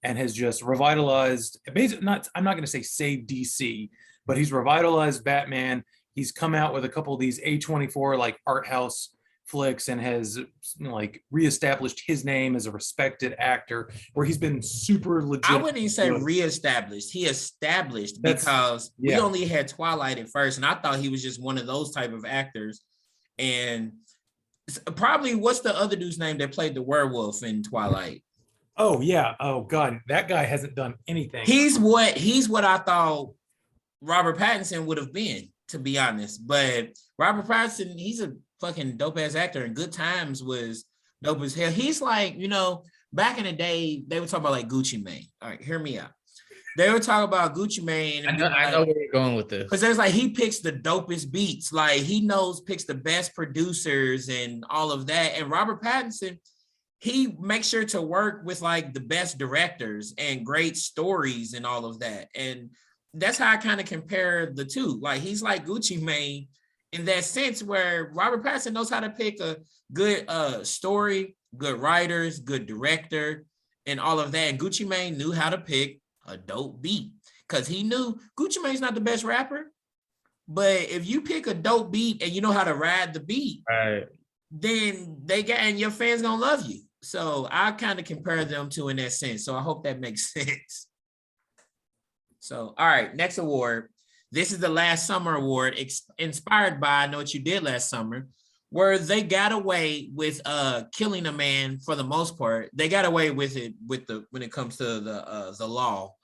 S3: and has just revitalized, I'm not going to say save DC, but he's revitalized Batman. He's come out with a couple of these A24 like art house flicks and has like reestablished his name as a respected actor, where he's been super legit.
S1: I wouldn't even say reestablished. He established because we only had Twilight at first, and I thought he was just one of those type of actors. And probably what's the other dude's name that played the werewolf in Twilight?
S3: Oh yeah. Oh god, that guy hasn't done anything.
S1: He's what I thought Robert Pattinson would have been, to be honest. But Robert Pattinson, he's a fucking dope ass actor, and Good Times was dope as hell. He's like, back in the day, they would talk about like Gucci Mane. All right, hear me out. They would talk about Gucci Mane.
S2: I know where you're going with this.
S1: Because there's like, he picks the dopest beats. Like he picks the best producers and all of that. And Robert Pattinson, he makes sure to work with like the best directors and great stories and all of that. And that's how I kind of compare the two. Like he's like Gucci Mane in that sense, where Robert Pattinson knows how to pick a good story, good writers, good director, and all of that. And Gucci Mane knew how to pick a dope beat, because he knew Gucci Mane's not the best rapper, but if you pick a dope beat and you know how to ride the beat,
S2: right,
S1: then and your fans gonna love you. So I kind of compare them to in that sense. So I hope that makes sense. So, all right, next award. This is the Last Summer Award, inspired by I Know What You Did Last Summer, where they got away with killing a man for the most part. They got away with it when it comes to the law,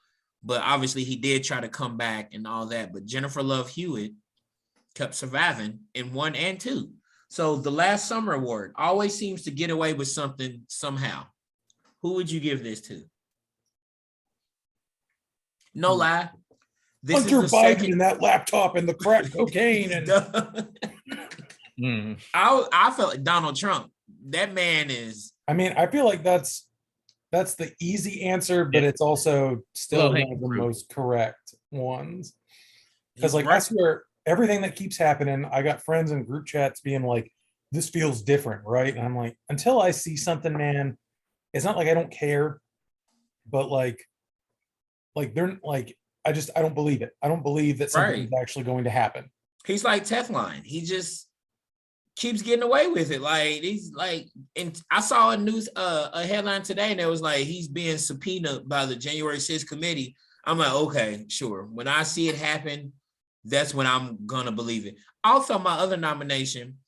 S1: but obviously he did try to come back and all that. But Jennifer Love Hewitt kept surviving in 1 and 2. So the Last Summer Award always seems to get away with something somehow. Who would you give this to? No lie. This
S3: Hunter Biden and that laptop and the crack cocaine.
S1: And I felt like Donald Trump. That man is.
S3: I mean, I feel like that's the easy answer, but it's also still one of the most correct ones. Because like, I swear, everything that keeps happening, I got friends in group chats being like, this feels different, right? And I'm like, until I see something, man, it's not like I don't care, but like they're like, I don't believe it. I don't believe that something is actually going to happen.
S1: He's like Teflon. He just keeps getting away with it. Like he's like, and I saw a headline today, and it was like he's being subpoenaed by the January 6th committee. I'm like, okay, sure. When I see it happen, that's when I'm gonna believe it. Also, my other nomination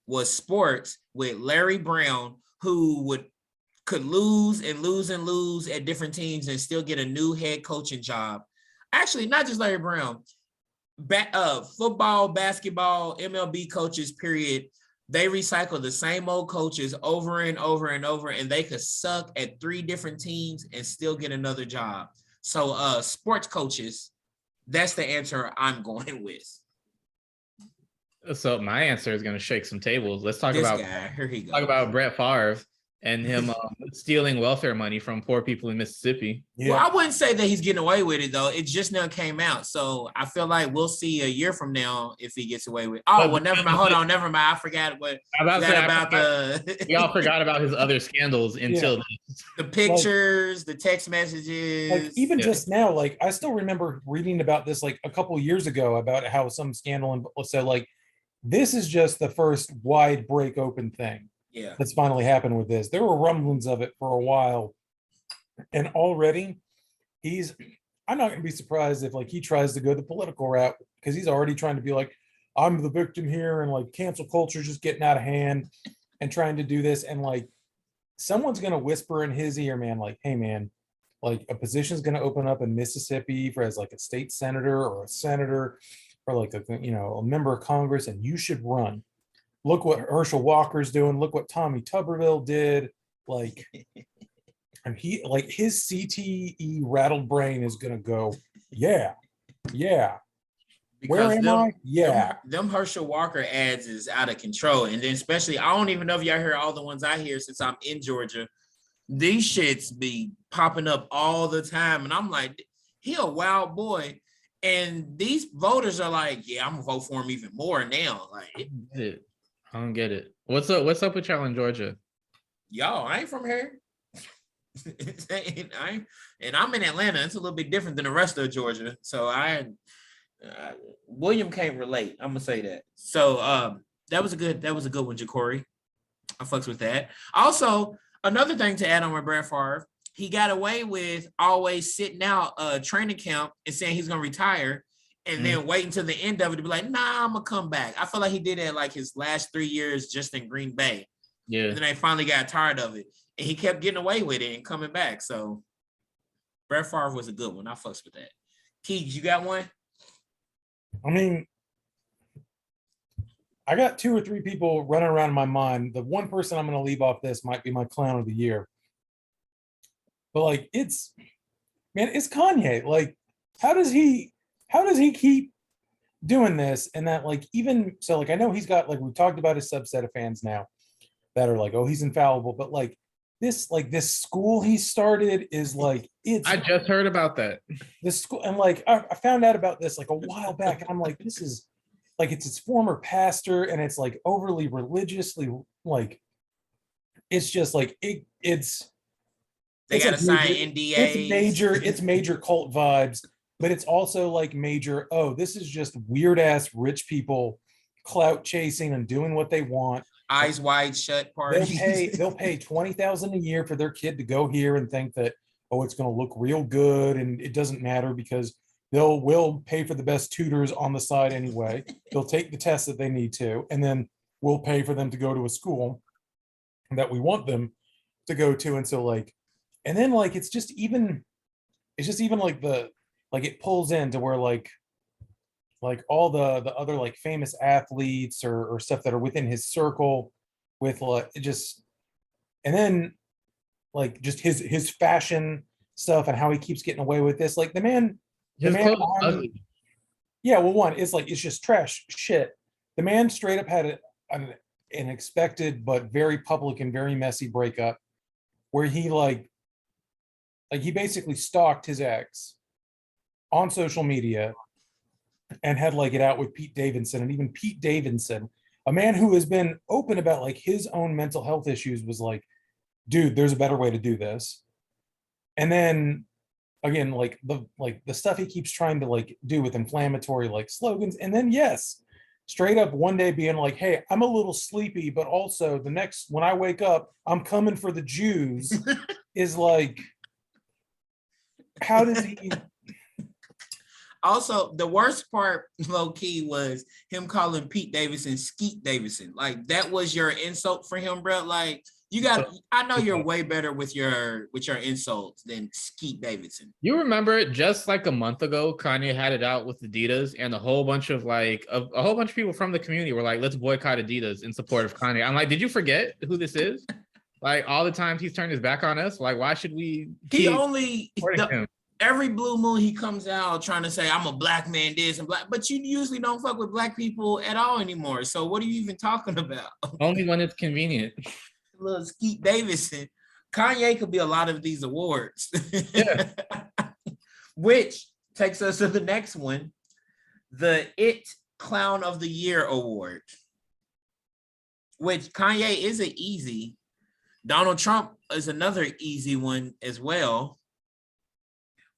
S1: was sports with Larry Brown, who could lose and lose and lose at different teams and still get a new head coaching job. Actually, not just Larry Brown, football, basketball, MLB coaches, period. They recycle the same old coaches over and over and over, and they could suck at 3 different teams and still get another job. So sports coaches, that's the answer I'm going with.
S2: So my answer is going to shake some tables. Let's talk about
S1: Here he goes.
S2: Talk about Brett Favre and him stealing welfare money from poor people in Mississippi.
S1: Yeah. Well, I wouldn't say that he's getting away with it, though. It just now came out. So I feel like we'll see a year from now if he gets away with it. Oh, well, never mind. Hold on. Never mind. I forgot
S2: we all forgot about his other scandals until
S1: the pictures, the text messages.
S3: Like even just now, like I still remember reading about this like a couple years ago about how some scandal. And so like this is just the first wide break open thing.
S1: Yeah,
S3: that's finally happened with this. There were rumblings of it for a while, and already I'm not going to be surprised if like he tries to go the political route, because he's already trying to be like, I'm the victim here, and like cancel culture just getting out of hand and trying to do this, and like someone's going to whisper in his ear, man, like, hey man, like a position's going to open up in Mississippi for as like a state senator or a senator or like a member of Congress, and you should run. Look what Herschel Walker's doing. Look what Tommy Tuberville did. Like, and he like his CTE rattled brain is gonna go, yeah.
S1: Because
S3: where am I? Yeah.
S1: Them Herschel Walker ads is out of control. And then especially, I don't even know if y'all hear all the ones I hear since I'm in Georgia. These shits be popping up all the time. And I'm like, he a wild boy. And these voters are like, yeah, I'm gonna vote for him even more now. Like,
S2: I don't get it. What's up with y'all in Georgia?
S1: Y'all, I ain't from here. And I'm in Atlanta. It's a little bit different than the rest of Georgia. So William can't relate. I'm gonna say that. So that was a good one, Ja'Cory. I fucks with that. Also, another thing to add on with Brett Favre, he got away with always sitting out a training camp and saying he's gonna retire, and then wait until the end of it to be like, nah, I'm gonna come back. I feel like he did that like his last 3 years just in Green Bay.
S2: Yeah.
S1: And then they finally got tired of it. And he kept getting away with it and coming back. So Brett Favre was a good one. I fucks with that. Keegs, you got one?
S3: I mean, I got 2 or 3 people running around in my mind. The one person I'm going to leave off this might be my clown of the year. But like, it's Kanye. Like, how does he keep doing this? And that, like, even so, like, I know he's got, like, we've talked about his subset of fans now that are like, oh, he's infallible. But like this school he started is like,
S2: I just heard about that.
S3: This school, and like I found out about this like a while back, and I'm like, this is like, it's his former pastor, and it's like overly religiously, like, it's just like it's
S1: they got to sign NDAs.
S3: It's major cult vibes, but it's also like major, oh, this is just weird ass rich people clout chasing and doing what they want.
S1: Eyes wide shut parties.
S3: They'll pay $20,000 a year for their kid to go here and think that, oh, it's going to look real good, and it doesn't matter because we'll pay for the best tutors on the side anyway. They'll take the tests that they need to, and then we'll pay for them to go to a school that we want them to go to. And so like, and then like, it's just even like it pulls into where like all the other like famous athletes or stuff that are within his circle with like just, and then like just his fashion stuff and how he keeps getting away with this. Like the man
S2: ugly.
S3: Yeah, well, one, it's like, it's just trash shit. The man straight up had an expected but very public and very messy breakup where he he basically stalked his ex on social media and had like it out with Pete Davidson. And even Pete Davidson, a man who has been open about like his own mental health issues, was like, dude, there's a better way to do this. And then again, like the stuff he keeps trying to like do with inflammatory like slogans. And then yes, straight up one day being like, hey, I'm a little sleepy, but also when I wake up, I'm coming for the Jews is like, how does he?
S1: Also, the worst part, low key, was him calling Pete Davidson Skeet Davidson. Like that was your insult for him, bro. Like I know you're way better with your insults than Skeet Davidson.
S2: You remember just like a month ago, Kanye had it out with Adidas, and a whole bunch of people from the community were like, let's boycott Adidas in support of Kanye. I'm like, did you forget who this is? Like all the times he's turned his back on us. Like, why should we?
S1: Every blue moon he comes out trying to say, I'm a black man, this and black, but you usually don't fuck with black people at all anymore. So what are you even talking about?
S2: Only when it's convenient.
S1: Little Skeet Davidson. Kanye could be a lot of these awards.
S2: Yeah.
S1: Which takes us to the next one, the It Clown of the Year Award, which Kanye is an easy. Donald Trump is another easy one as well.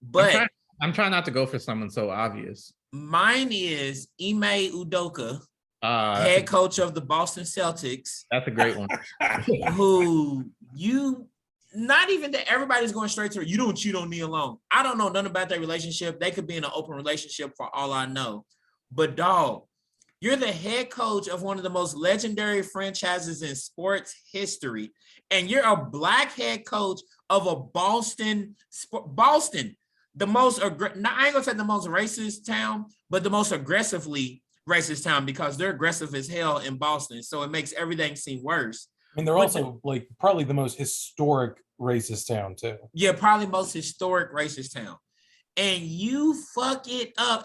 S1: But
S2: I'm trying not to go for someone so obvious.
S1: Mine is Ime Udoka, head coach of the Boston Celtics.
S2: That's a great one.
S1: Who not even that everybody's going straight to her. You don't cheat on me alone. I don't know nothing about that relationship. They could be in an open relationship for all I know. But dog, you're the head coach of one of the most legendary franchises in sports history. And you're a black head coach of a Boston, the most, I ain't gonna say the most racist town, but the most aggressively racist town, because they're aggressive as hell in Boston. So it makes everything seem worse.
S3: I mean, they're also like probably the most historic racist town too.
S1: Yeah, probably most historic racist town. And you fuck it up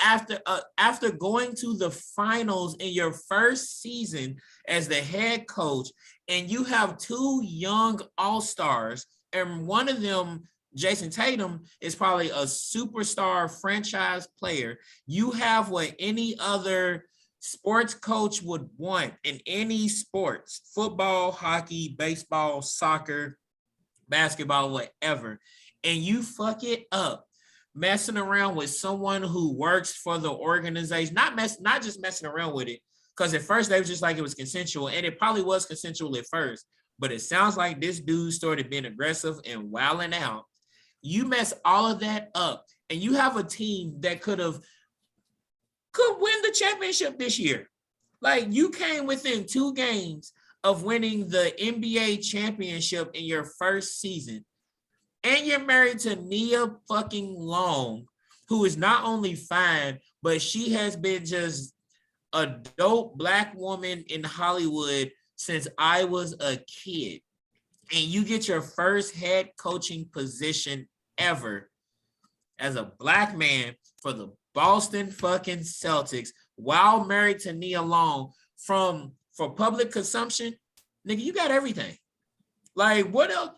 S1: after going to the finals in your first season as the head coach, and you have 2 young all-stars, and one of them, Jason Tatum, is probably a superstar franchise player. You have what any other sports coach would want in any sports: football, hockey, baseball, soccer, basketball, whatever. And you fuck it up messing around with someone who works for the organization, not just messing around with it, because at first they was just like it was consensual, and it probably was consensual at first. but it sounds like this dude started being aggressive and wilding out. You mess all of that up, and you have a team that could win the championship this year. Like, you came within 2 games of winning the NBA championship in your first season. And you're married to Nia fucking Long, who is not only fine, but she has been just a dope Black woman in Hollywood since I was a kid. And you get your first head coaching position ever as a Black man for the Boston fucking Celtics while married to Nia Long for public consumption. Nigga, you got everything. Like, what else?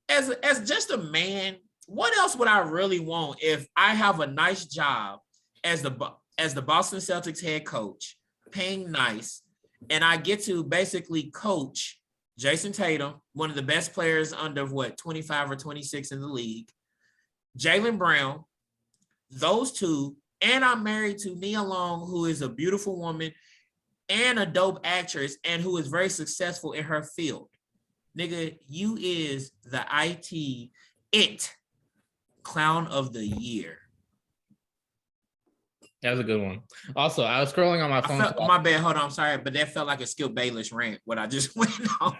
S1: As just a man, what else would I really want if I have a nice job as the Boston Celtics head coach, paying nice, and I get to basically coach Jason Tatum, one of the best players under 25 or 26 in the league, Jaylen Brown, those two, and I'm married to Nia Long, who is a beautiful woman and a dope actress and who is very successful in her field. Nigga, you is the it clown of the year.
S2: That was a good one. Also, I was scrolling on my phone.
S1: My bad. Hold on. I'm sorry, but that felt like a Skip Bayless rant. What I just went on.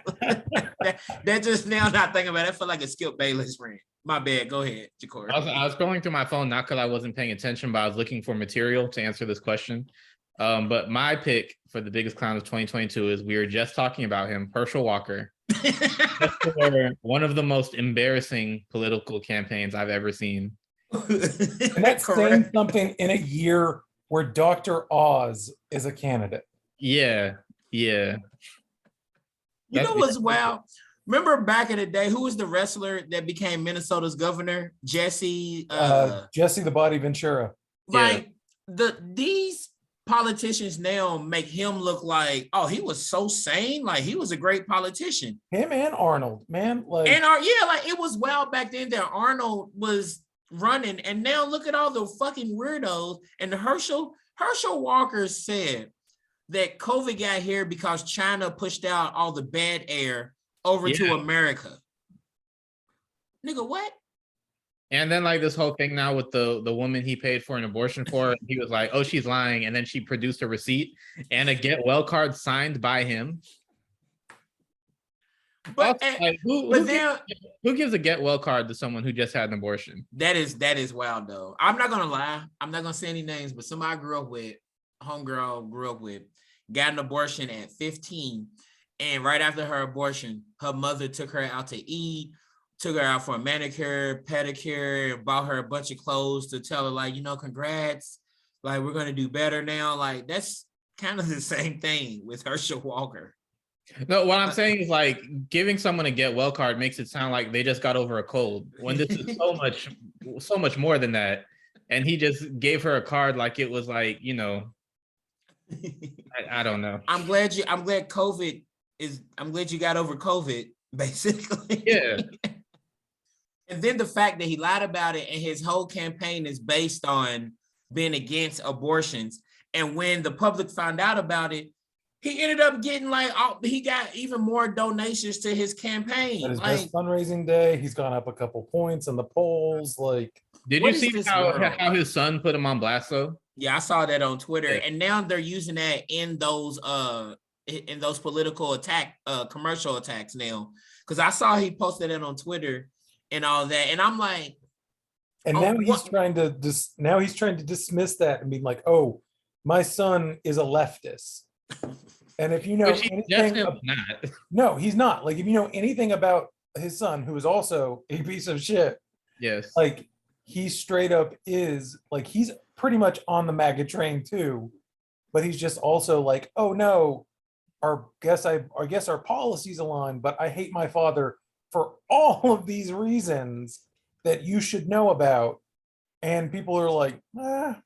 S1: that just now not thinking about it, that felt like a Skip Bayless rant. My bad. Go ahead, Jacory.
S2: I was scrolling through my phone, not because I wasn't paying attention, but I was looking for material to answer this question. But my pick for the biggest clown of 2022 is, we were just talking about him, Herschel Walker. For one of the most embarrassing political campaigns I've ever seen.
S3: And that's saying something in a year where Dr. Oz is a candidate.
S2: Yeah.
S1: You know what's wild? Remember back in the day, who was the wrestler that became Minnesota's governor? Jesse
S3: the Body Ventura.
S1: Like, these politicians now make him look like, oh, he was so sane, like he was a great politician.
S3: Him and Arnold, man. Like
S1: it was wild back then that Arnold was running, and now look at all the fucking weirdos. And Herschel Walker said that COVID got here because China pushed out all the bad air over to America. Nigga, what?
S2: And then like this whole thing now with the woman he paid for an abortion for, he was like, oh, she's lying. And then she produced a receipt and a get well card signed by him.
S1: But,
S2: also, like, who gives a get well card to someone who just had an abortion?
S1: That is wild though. I'm not gonna lie. I'm not gonna say any names, but somebody homegirl grew up with, got an abortion at 15. And right after her abortion, her mother took her out to eat, took her out for a manicure, pedicure, bought her a bunch of clothes to tell her, like, congrats, like, we're going to do better now. Like, that's kind of the same thing with Herschel Walker.
S2: No, what I'm saying is, like, giving someone a get well card makes it sound like they just got over a cold, when this is so much more than that. And he just gave her a card like it was like, I don't know. I'm glad
S1: you got over COVID, basically.
S2: Yeah.
S1: And then the fact that he lied about it, and his whole campaign is based on being against abortions. And when the public found out about it, he ended up getting he got even more donations to his campaign.
S3: At his best fundraising day, he's gone up a couple points in the polls. Like,
S2: did you see how his son put him on blast though?
S1: Yeah, I saw that on Twitter, and now they're using that in those political commercial attacks now. Because I saw he posted it on Twitter and all that, and I'm like,
S3: and now he's trying to dismiss that and be like, oh, my son is a leftist. And if you know anything, no, he's not. Like, if you know anything about his son, who is also a piece of shit,
S2: yes,
S3: like, he straight up is, like, he's pretty much on the MAGA train too, but he's just also like, oh no, I guess our policies align, but I hate my father for all of these reasons that you should know about. And people are like,
S1: That's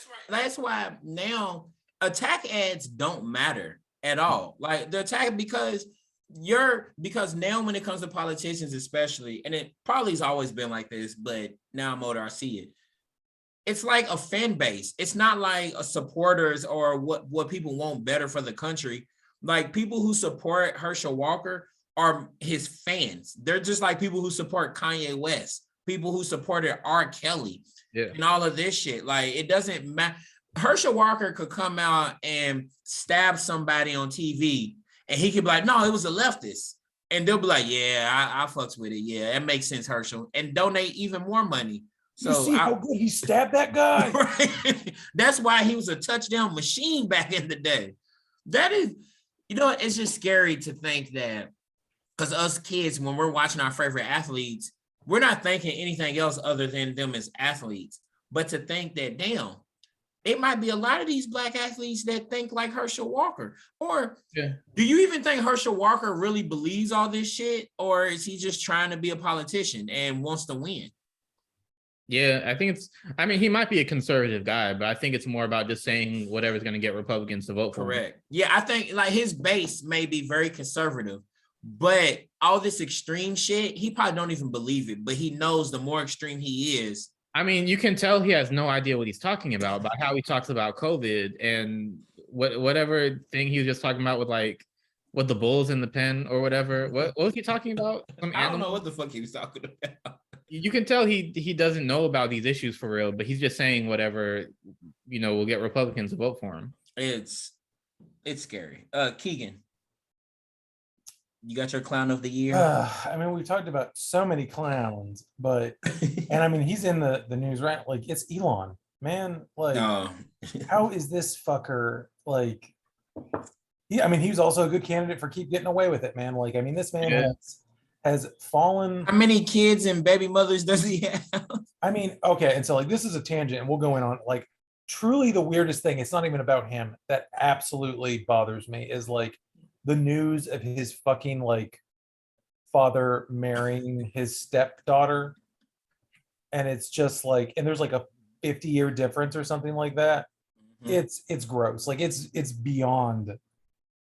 S1: right. That's why now attack ads don't matter at all. Like, the attack, because now when it comes to politicians especially, and it probably has always been like this, but now I'm older, I see it. It's like a fan base. It's not like a supporters or what people want better for the country. Like people who support Herschel Walker are his fans. They're just like people who support Kanye West, people who supported R. Kelly, and all of this shit. Like it doesn't matter. Herschel Walker could come out and stab somebody on TV, and he could be like, "No, it was a leftist," and they'll be like, "Yeah, I fucks with it. Yeah, it makes sense, Herschel," and donate even more money. So
S3: you see how good he stabbed that guy?
S1: Right? That's why he was a touchdown machine back in the day. That is, it's just scary to think that, because us kids, when we're watching our favorite athletes, we're not thinking anything else other than them as athletes. But to think that, damn, it might be a lot of these Black athletes that think like Herschel Walker. Or do you even think Herschel Walker really believes all this shit? Or is he just trying to be a politician and wants to win?
S2: Yeah, I think he might be a conservative guy, but I think it's more about just saying whatever's going to get Republicans to vote for him.
S1: Correct. Yeah, I think like his base may be very conservative, but all this extreme shit, he probably don't even believe it, but he knows the more extreme he is.
S2: I mean, you can tell he has no idea what he's talking about by how he talks about COVID and whatever thing he was just talking about with like what the bulls in the pen or whatever. What was he talking about?
S1: I don't know what the fuck he was talking about.
S2: You can tell he doesn't know about these issues for real, but he's just saying whatever, will get Republicans to vote for him.
S1: It's scary. Keegan, you got your clown of the year?
S3: I mean, we talked about so many clowns, but and I mean, he's in the news, right? Like, it's Elon, man. Like, how is this fucker like? I mean, he was also a good candidate for keep getting away with it, man. Like, I mean, this man has fallen.
S1: How many kids and baby mothers does he have?
S3: I mean, okay, and so like this is a tangent, and we'll go in on like truly the weirdest thing. It's not even about him. That absolutely bothers me is like the news of his fucking like father marrying his stepdaughter. And it's just like, and there's like a 50-year difference or something like that. Mm-hmm. It's gross. Like it's beyond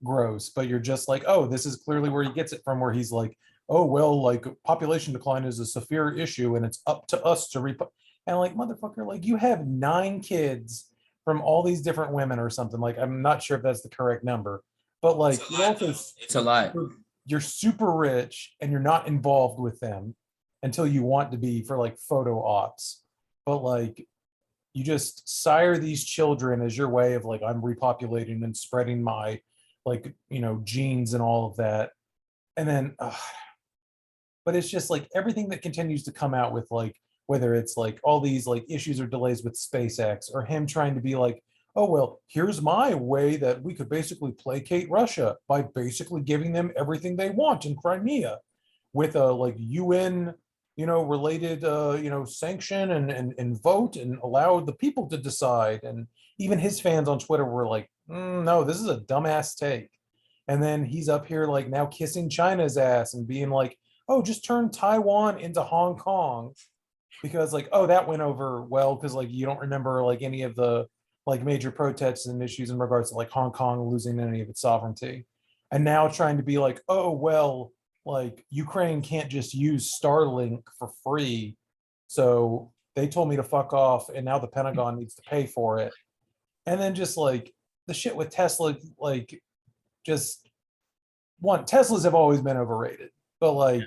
S3: gross, but you're just like, oh, this is clearly where he gets it from, where he's like, oh, well, like population decline is a severe issue and it's up to us to and like, motherfucker, like you have 9 kids from all these different women or something. Like, I'm not sure if that's the correct number. But like,
S1: it's a lot.
S3: You're super rich and you're not involved with them until you want to be for like photo ops. But like, you just sire these children as your way of like, I'm repopulating and spreading my like, genes and all of that. And then, but it's just like everything that continues to come out with like, whether it's like all these like issues or delays with SpaceX, or him trying to be like, oh, well, here's my way that we could basically placate Russia by basically giving them everything they want in Crimea with a like UN, related, sanction and vote and allow the people to decide. And even his fans on Twitter were like, no, this is a dumbass take. And then he's up here like now kissing China's ass and being like, oh, just turn Taiwan into Hong Kong because like, oh, that went over well because like you don't remember like any of the like major protests and issues in regards to like Hong Kong losing any of its sovereignty. And now trying to be like, oh, well, like Ukraine can't just use Starlink for free. So they told me to fuck off and now the Pentagon needs to pay for it. And then just like the shit with Tesla, like just Teslas have always been overrated, but like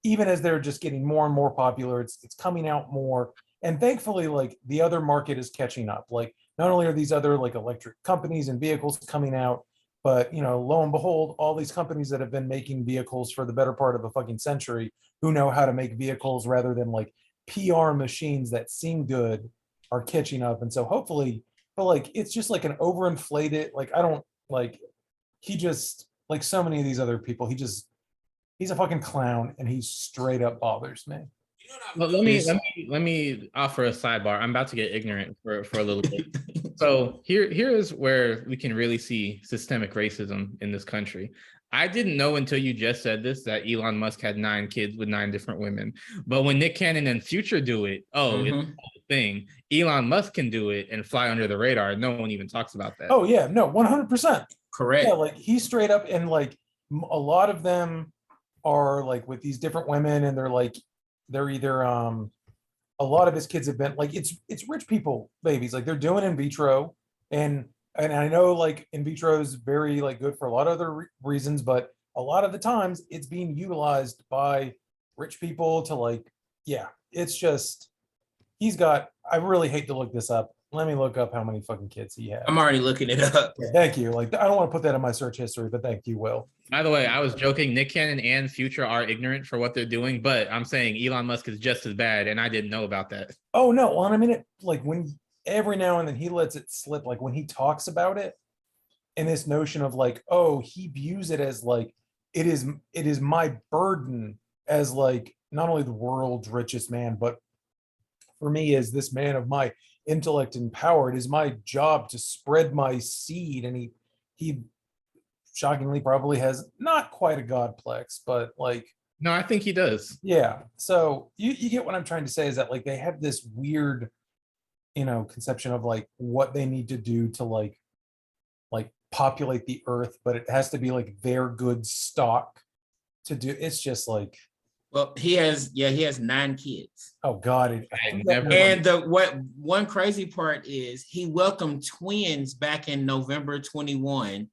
S3: even as they're just getting more and more popular, it's coming out more. And thankfully, like the other market is catching up. Like not only are these other like electric companies and vehicles coming out, but lo and behold, all these companies that have been making vehicles for the better part of a fucking century, who know how to make vehicles rather than like PR machines that seem good, are catching up. And so hopefully, but like it's just like an overinflated, like I don't like, he just like so many of these other people, he's a fucking clown and he straight up bothers me.
S2: Well, let me offer a sidebar. I'm about to get ignorant for a little bit. So here's where we can really see systemic racism in this country. I didn't know until you just said this that Elon Musk had 9 kids with 9 different women. But when Nick Cannon and Future do it, it's a whole thing. Elon Musk can do it and fly under the radar. No one even talks about that.
S3: Oh yeah, no, 100%.
S1: Correct.
S3: Yeah, like he's straight up, and like a lot of them are like with these different women, and they're either a lot of his kids have been like it's rich people babies, like they're doing in vitro, and and I know like in vitro is very like good for a lot of other reasons, but a lot of the times it's being utilized by rich people to like, yeah, it's just he's got. I really hate to look this up. Let me look up how many fucking kids he has.
S1: I'm already looking it up.
S3: Yeah, thank you. Like I don't want to put that in my search history, but thank you, Will.
S2: By the way, I was joking. Nick Cannon and Future are ignorant for what they're doing, but I'm saying Elon Musk is just as bad, and I didn't know about that.
S3: Oh no, well, I mean it like when every now and then he lets it slip, like when he talks about it, and this notion of like, oh, he views it as like it is my burden as like not only the world's richest man, but for me as this man of my intellect and power, it is my job to spread my seed. And he shockingly probably has not quite a godplex, but like
S2: No, I think he does.
S3: yeah. So you get what I'm trying to say is that like they have this weird, conception of like what they need to do to like populate the earth, but it has to be like their good stock to do. It's just like,
S1: Well, he has 9 kids.
S3: oh God.
S1: And one crazy part is he welcomed twins back in November 21,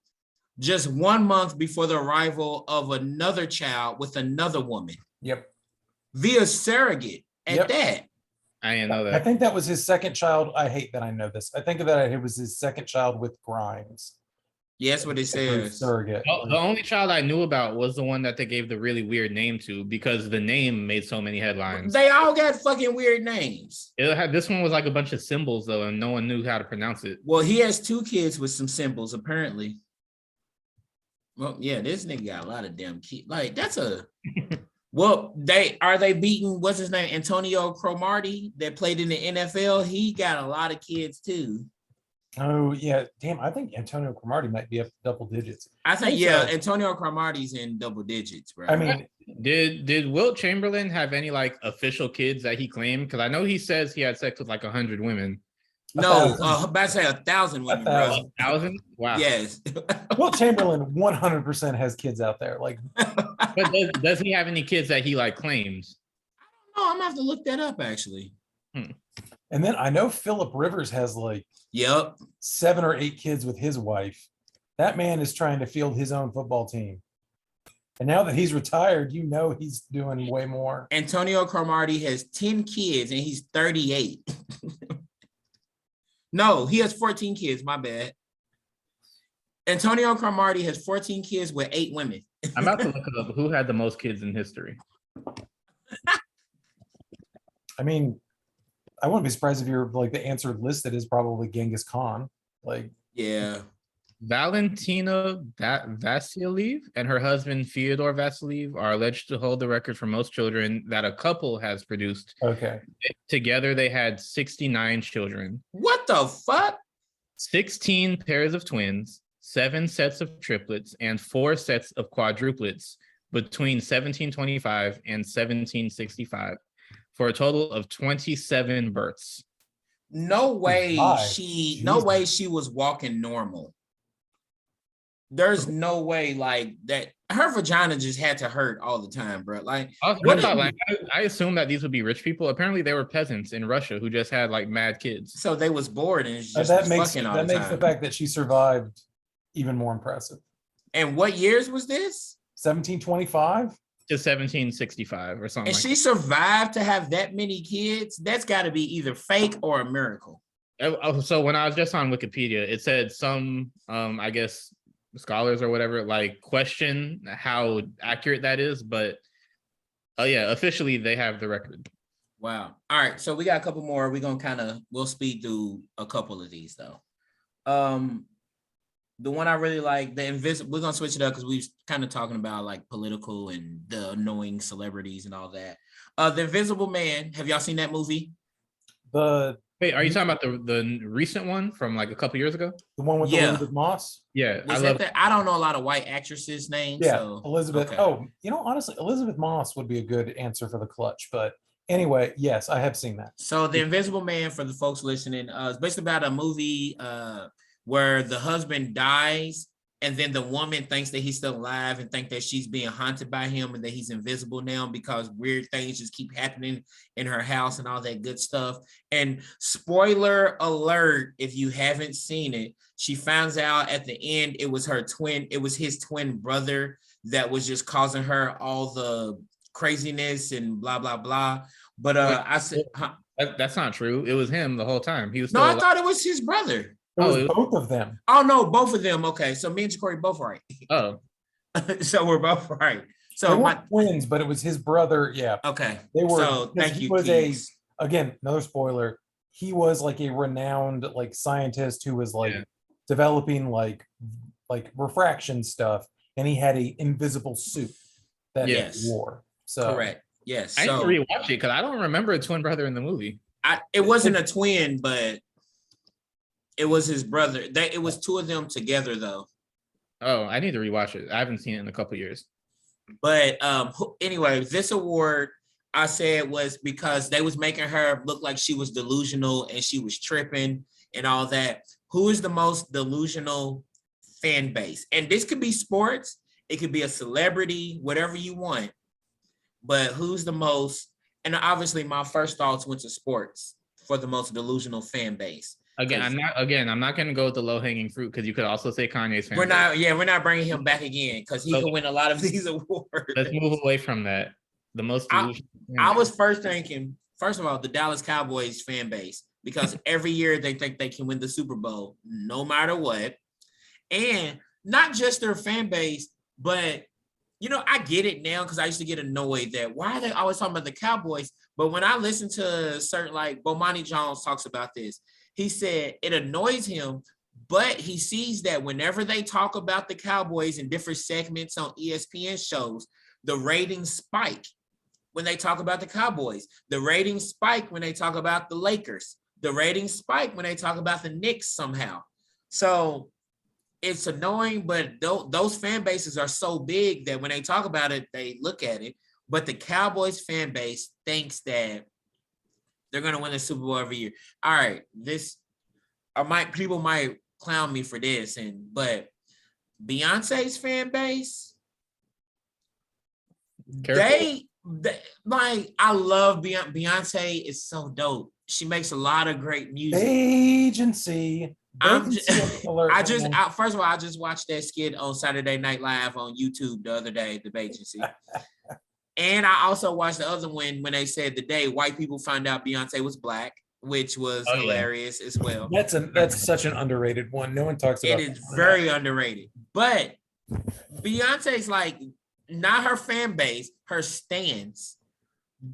S1: just 1 month before the arrival of another child with another woman.
S3: Yep.
S1: Via surrogate at that.
S2: I didn't know that.
S3: I think that was his second child. I hate that I know this. I think that it was his second child with Grimes.
S1: Yeah, that's what it says.
S3: Surrogate.
S2: The only child I knew about was the one that they gave the really weird name to because the name made so many headlines.
S1: They all got fucking weird names.
S2: This one was like a bunch of symbols though, and no one knew how to pronounce it.
S1: Well, he has 2 kids with some symbols, apparently. Well, yeah, this nigga got a lot of damn kids. Like, that's a well, they beating what's his name? Antonio Cromartie that played in the NFL. He got a lot of kids too.
S3: Oh yeah, damn! I think Antonio Cromartie might be up to double digits.
S1: I think Antonio Cromartie's in double digits, bro.
S3: I mean,
S2: did Wilt Chamberlain have any like official kids that he claimed? Because I know he says he had sex with like 100 women.
S1: No, about to say 1,000 women, bro.
S2: 1,000? Wow.
S1: Yes.
S3: Wilt Chamberlain 100% has kids out there. Like,
S2: but does he have any kids that he like claims?
S1: Oh, I'm gonna have to look that up actually.
S3: And then I know Philip Rivers has like 7 or 8 kids with his wife. That man is trying to field his own football team. And now that he's retired, he's doing way more.
S1: Antonio Cromartie has 10 kids and he's 38. No, he has 14 kids, my bad. Antonio Cromartie has 14 kids with 8 women.
S2: I'm about to look up who had the most kids in history.
S3: I mean, I wouldn't be surprised if you're like the answer listed is probably Genghis Khan. Like,
S1: yeah.
S2: Valentina Vasiliev and her husband Fyodor Vasiliev are alleged to hold the record for most children that a couple has produced.
S3: Okay.
S2: Together, they had 69 children.
S1: What the fuck?
S2: 16 pairs of twins, 7 sets of triplets, and 4 sets of quadruplets between 1725 and 1765 for a total of 27 births.
S1: No way she was walking normal. There's no way like that. Her vagina just had to hurt all the time, bro. Like,
S2: I assume that these would be rich people. Apparently, they were peasants in Russia who just had like mad kids.
S1: So they was bored and just
S3: that makes the fact that she survived even more impressive.
S1: And what years was this?
S3: 1725
S2: to 1765 or something.
S1: And she survived to have that many kids. That's got to be either fake or a miracle.
S2: So when I was just on Wikipedia, it said some, I guess, scholars or whatever like question how accurate that is, but yeah, officially they have the record.
S1: Wow. All right, so we got a couple more. We'll speed through a couple of these though. The one I really like, we're gonna switch it up because we've kind of talking about like political and the annoying celebrities and all that. The Invisible Man, have y'all seen that movie?
S2: Wait, are you talking about the recent one from like a couple years ago?
S3: The one with Elizabeth Moss?
S2: Yeah.
S1: I don't know a lot of white actresses' names.
S3: Yeah,
S1: so.
S3: Elizabeth. Okay. Oh, honestly, Elizabeth Moss would be a good answer for the clutch. But anyway, yes, I have seen that.
S1: So The Invisible Man, for the folks listening, is basically about a movie where the husband dies and then the woman thinks that he's still alive and think that she's being haunted by him and that he's invisible now because weird things just keep happening in her house and all that good stuff. And spoiler alert, if you haven't seen it, she finds out at the end it was his twin brother that was just causing her all the craziness and blah blah blah. But I said,
S2: that's not true. It was him the whole time. He was
S1: no,
S2: still
S1: I
S2: alive.
S1: thought it was his brother.
S3: It was both of them.
S1: Oh no, both of them. Okay, so me and Jacory both right.
S2: Oh,
S1: So we're both right. So
S3: They weren't twins, but it was his brother. Yeah.
S1: Okay.
S3: They were.
S1: So thank you.
S3: Again, another spoiler. He was like a renowned like scientist who was like developing like refraction stuff, and he had a invisible suit that he wore. So
S1: correct. Yes.
S2: I need to rewatch it because I don't remember a twin brother in the movie.
S1: It wasn't a twin, but it was his brother. It was two of them together though.
S2: Oh, I need to rewatch it. I haven't seen it in a couple of years.
S1: But anyway, this award I said was because they was making her look like she was delusional and she was tripping and all that. Who is the most delusional fan base? And this could be sports, it could be a celebrity, whatever you want. But who's the most? And obviously, my first thoughts went to sports for the most delusional fan base.
S2: I'm not going to go with the low-hanging fruit because you could also say Kanye's fan.
S1: We're not bringing him back again because he can win a lot of these awards.
S2: Let's move away from that. The most delusional.
S1: I was first thinking, first of all, the Dallas Cowboys fan base, because every year they think they can win the Super Bowl no matter what. And not just their fan base, but I get it now because I used to get annoyed that why are they always talking about the Cowboys? But when I listen to certain, like Bomani Jones talks about this, he said it annoys him, but he sees that whenever they talk about the Cowboys in different segments on ESPN shows, the ratings spike when they talk about the Cowboys. The ratings spike when they talk about the Lakers. The ratings spike when they talk about the Knicks somehow. So it's annoying, but those fan bases are so big that when they talk about it, they look at it. But the Cowboys fan base thinks that they're going to win the Super Bowl every year. All right, people might clown me for this, but Beyonce's fan base, they like, I love Beyonce. Beyonce is so dope. She makes a lot of great music.
S3: Agency.
S1: First of all, I just watched that skit on Saturday Night Live on YouTube the other day, the Agency. And I also watched the other one when they said the day white people found out Beyonce was black, which was hilarious as well.
S3: That's such an underrated one. No one talks about it.
S1: It is very underrated. But Beyonce's like, not her fan base, her stans.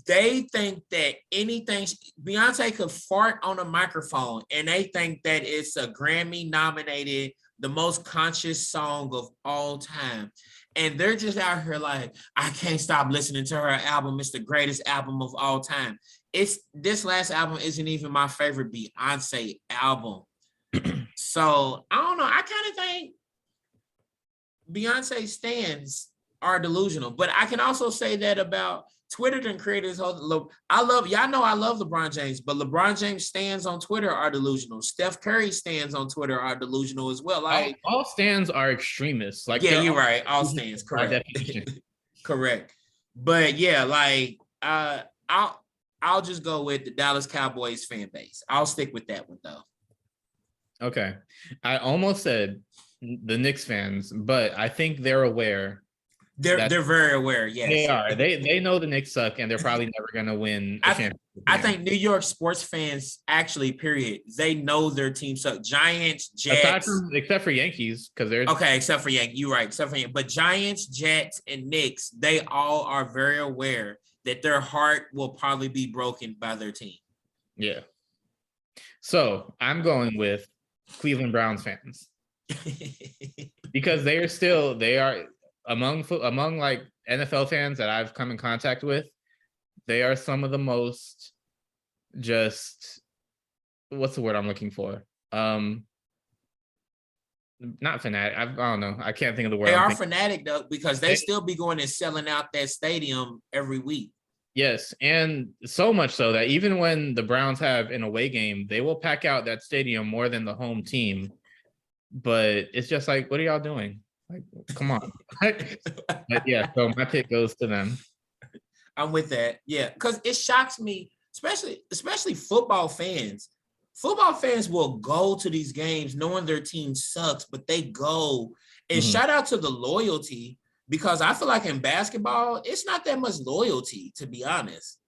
S1: They think that anything Beyonce could fart on a microphone and they think that it's a Grammy nominated, the most conscious song of all time. And they're just out here like, I can't stop listening to her album. It's the greatest album of all time. This last album isn't even my favorite Beyonce album. So I don't know. I kind of think Beyonce stans are delusional, but I can also say that about Twitter done created this whole. I love LeBron James, but LeBron James stans on Twitter are delusional. Steph Curry stans on Twitter are delusional as well. Like
S2: all stans are extremists. Like
S1: you're right. All stans, correct. Correct. But yeah, like I'll just go with the Dallas Cowboys fan base. I'll stick with that one though.
S2: Okay, I almost said the Knicks fans, but I think they're aware.
S1: They're very aware. Yes,
S2: they are. They know the Knicks suck, and they're probably never going to win a championship.
S1: I think New York sports fans actually, period, they know their team suck. Giants, Jets,
S2: except for Yankees, because they're
S1: except for Yankees. You're right, except for Yankees. But Giants, Jets, and Knicks, they all are very aware that their heart will probably be broken by their team.
S2: Yeah. So I'm going with Cleveland Browns fans because they are among like NFL fans that I've come in contact with, they are some of the most just, what's the word I'm looking for? Not fanatic. I don't know. I can't think of the word.
S1: They are fanatic though, because they still be going and selling out that stadium every week.
S2: Yes, and so much so that even when the Browns have an away game, they will pack out that stadium more than the home team but it's just like, what are y'all doing? Like, come on. But yeah, so my pick goes to them.
S1: I'm with that. Yeah, because it shocks me, especially football fans. Football fans will go to these games knowing their team sucks, but they go. And shout out to the loyalty, because I feel like in basketball, it's not that much loyalty, to be honest.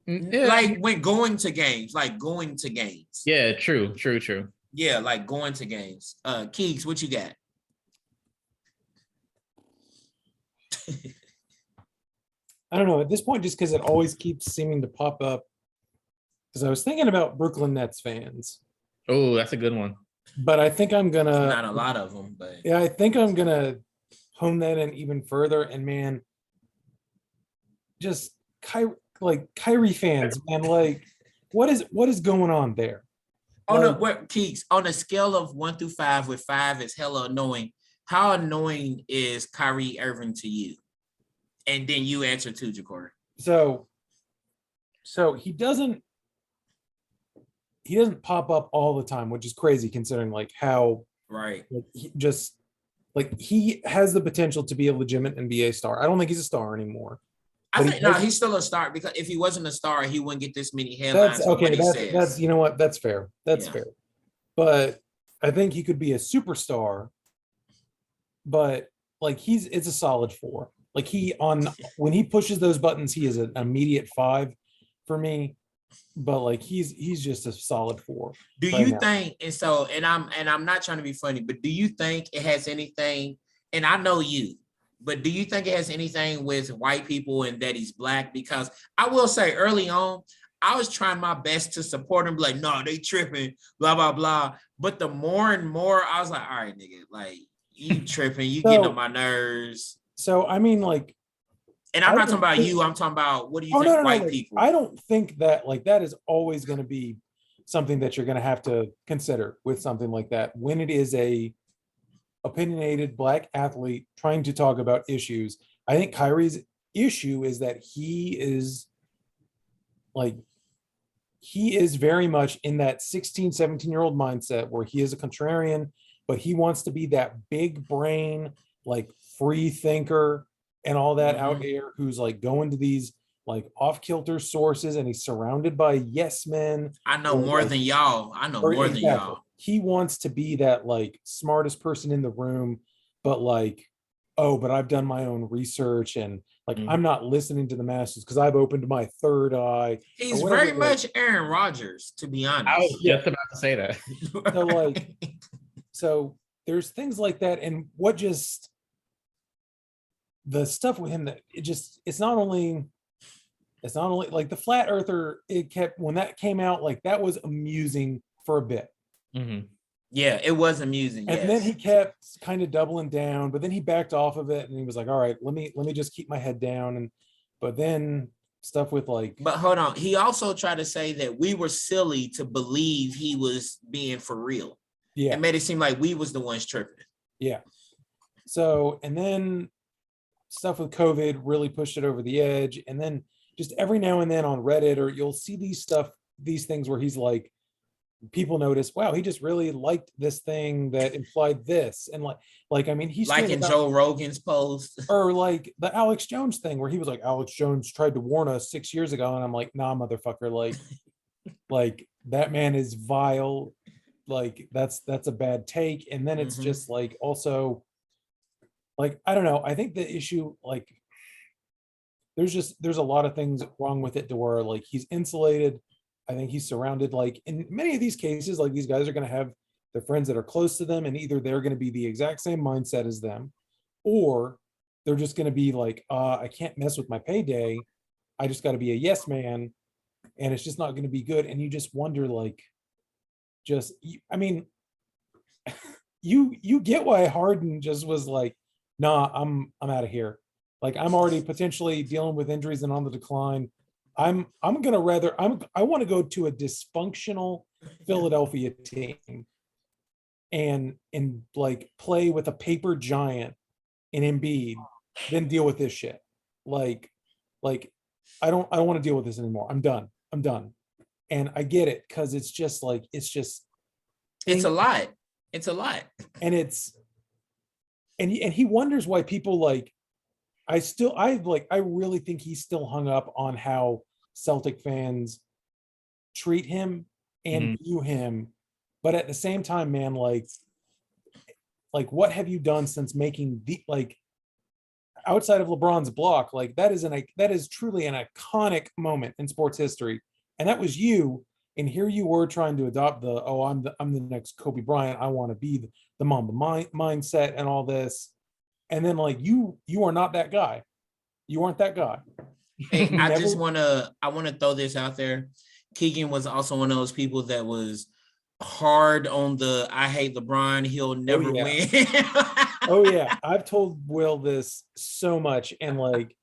S2: Yeah.
S1: Like when going to games.
S2: Yeah, true.
S1: Yeah, like going to games. Keeks, what you got?
S3: I don't know at this point, just because it always keeps seeming to pop up. Because I was thinking about Brooklyn Nets fans.
S2: Oh, that's a good one.
S3: But I think I'm gonna.
S1: Not a lot of them, but
S3: yeah, I think I'm gonna hone that in even further. And man, just Kyrie fans, man, like what is going on there?
S1: Keeks, on a scale of 1 through 5, with 5 is hella annoying, how annoying is Kyrie Irving to you? And then you answer too, Ja'Cory.
S3: So he doesn't pop up all the time, which is crazy considering like how
S1: right.
S3: He has the potential to be a legitimate NBA star. I don't think he's a star anymore.
S1: I think he's still a star, because if he wasn't a star, he wouldn't get this many headlines.
S3: That's you know what? That's fair. That's fair. But I think he could be a superstar. But like it's a solid 4. Like when he pushes those buttons, he is an immediate 5 for me. But like he's just a solid 4.
S1: Do you think? And I'm not trying to be funny, but do you think it has anything? And I know you. But do you think it has anything with white people and that he's black? Because I will say early on, I was trying my best to support him, like, no, they tripping, blah, blah, blah. But the more and more, I was like, all right, nigga, like, you tripping, you getting on my nerves.
S3: So, I mean, like.
S1: And I'm not talking about you, I'm talking about, what do you think, white people?
S3: I don't think that, like, that is always going to be something that you're going to have to consider with something like that. When it is a opinionated black athlete trying to talk about issues, I think Kyrie's issue is that he is very much in that 16, 17-year-old mindset where he is a contrarian, but he wants to be that big brain, like free thinker and all that out there, who's like going to these like off-kilter sources, and he's surrounded by yes men.
S1: I know more than y'all. Than y'all.
S3: He wants to be that like smartest person in the room, but like, oh, but I've done my own research, and like I'm not listening to the masses because I've opened my third eye.
S1: He's very much Aaron Rodgers, to be honest.
S2: I was just about to say that.
S3: So there's things like that, and the stuff with him that it's not only like the flat earther, when that came out, like that was amusing for a bit.
S1: Yeah, it was amusing.
S3: And then he kept kind of doubling down, but then he backed off of it, and he was like, all right, let me just keep my head down. But then stuff with like.
S1: But hold on, he also tried to say that we were silly to believe he was being for real. Yeah, it made it seem like we was the ones tripping.
S3: Yeah. So, and then stuff with COVID really pushed it over the edge. And then just every now and then on Reddit, or you'll see these things where he's like, people notice, wow, he just really liked this thing that implied this. And like I mean, he's
S1: like in Joe Rogan's post,
S3: or like the Alex Jones thing where he was like, Alex Jones tried to warn us 6 years ago. And I'm like, nah, motherfucker. Like that man is vile. Like that's a bad take. And then it's just like, also like, I don't know. I think the issue, like there's a lot of things wrong with it to where like he's insulated. I think he's surrounded, like in many of these cases, like these guys are going to have their friends that are close to them, and either they're going to be the exact same mindset as them, or they're just going to be like, I can't mess with my payday. I just got to be a yes man, and it's just not going to be good. And you just wonder, like, I mean, you get why Harden just was like, nah, I'm out of here. Like I'm already potentially dealing with injuries and on the decline. I want to go to a dysfunctional Philadelphia team and like play with a paper giant in Embiid, then deal with this shit. Like I don't want to deal with this anymore. I'm done. And I get it, because it's just
S1: It's a lot. It's a lot.
S3: And it's and he wonders why people like I really think he's still hung up on how Celtic fans treat him and view him. But at the same time, man, like what have you done since making the like outside of LeBron's block? Like that is truly an iconic moment in sports history. And that was you. And here you were trying to adopt I'm the next Kobe Bryant. I want to be the Mamba mindset and all this. And then like you are not that guy. You aren't that guy.
S1: Hey, I want to throw this out there. Keegan was also one of those people that was hard on the I hate LeBron, he'll never win.
S3: Oh yeah. I've told Will this so much. And like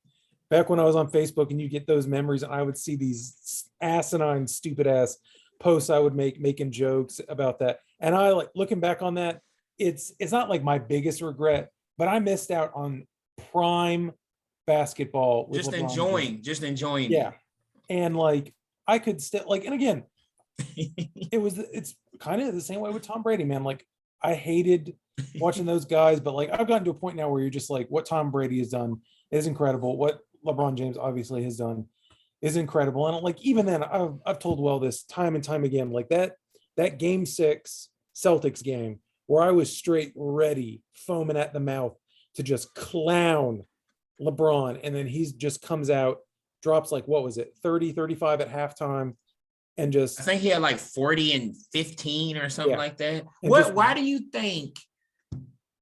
S3: back when I was on Facebook and you get those memories and I would see these asinine, stupid ass posts I would make making jokes about that. And I like looking back on that, it's not like my biggest regret, but I missed out on prime basketball with
S1: just
S3: LeBron
S1: enjoying
S3: yeah. And like I could still like, and again, it's kind of the same way with Tom Brady, man. Like I hated watching those guys, but like I've gotten to a point now where you're just like, what Tom Brady has done is incredible. What LeBron James obviously has done is incredible. And like even then, I've told Will this time and time again, like that game 6 Celtics game where I was straight ready, foaming at the mouth to just clown LeBron, and then he just comes out, drops like what was it, 30, 35 at halftime, and just
S1: I think he had like 40 and 15 or something like that.
S3: And
S1: why do you think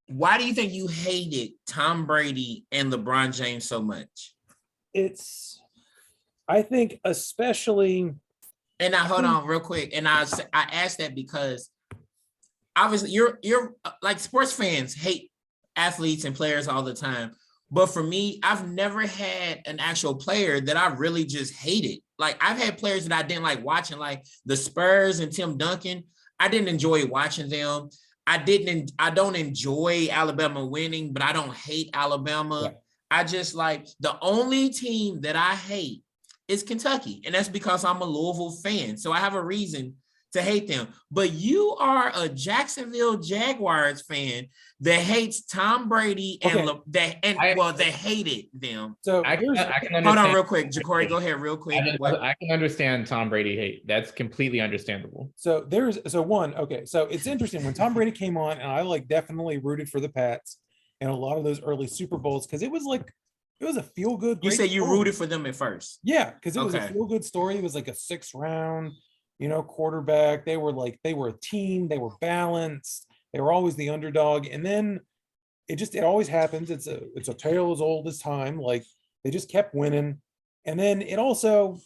S1: you hated Tom Brady and LeBron James so much?
S3: I think especially,
S1: and now hold on real quick, and I asked that because obviously you're like sports fans hate athletes and players all the time. But for me, I've never had an actual player that I really just hated. Like I've had players that I didn't like watching, like the Spurs and Tim Duncan. I didn't enjoy watching them. I don't enjoy Alabama winning, but I don't hate Alabama. Yeah. I just like the only team that I hate is Kentucky. And that's because I'm a Louisville fan. So I have a reason to hate them. But you are a Jacksonville Jaguars fan that hates Tom Brady and they hated them.
S3: So
S2: I can understand.
S1: Hold on real quick. Ja'Cory, go ahead real quick.
S2: I can understand Tom Brady hate. That's completely understandable.
S3: So it's interesting when Tom Brady came on, and I like definitely rooted for the Pats and a lot of those early Super Bowls because it was a feel-good.
S1: You said you rooted for them at first.
S3: Yeah, because it was a feel-good story. It was like a 6th round, quarterback. They were a team. They were balanced. They were always the underdog. And then it always happens. It's a tale as old as time. Like they just kept winning. And then it also,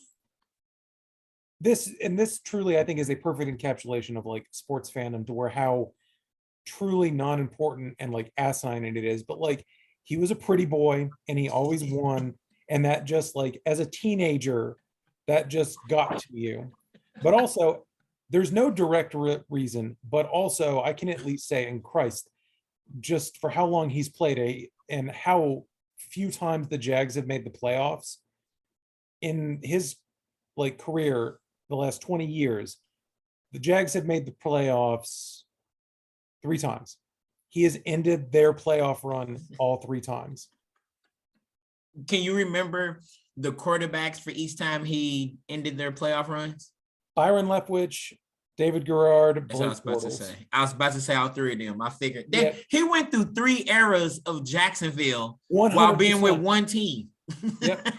S3: this truly, I think, is a perfect encapsulation of like sports fandom, to where how truly non-important and like asinine it is. But like, he was a pretty boy and he always won. And that just like, as a teenager, that just got to you. But also, there's no direct reason, but also I can at least say, in Christ, just for how long he's played and how few times the Jags have made the playoffs in his like career, the last 20 years, the Jags have made the playoffs 3 times. He has ended their playoff run all 3 times.
S1: Can you remember the quarterbacks for each time he ended their playoff runs?
S3: Byron Leftwich, David Garrard,
S1: Blake I was about to say all 3 of them. I figured he went through 3 eras of Jacksonville 100%. While being with one team.
S3: Yep.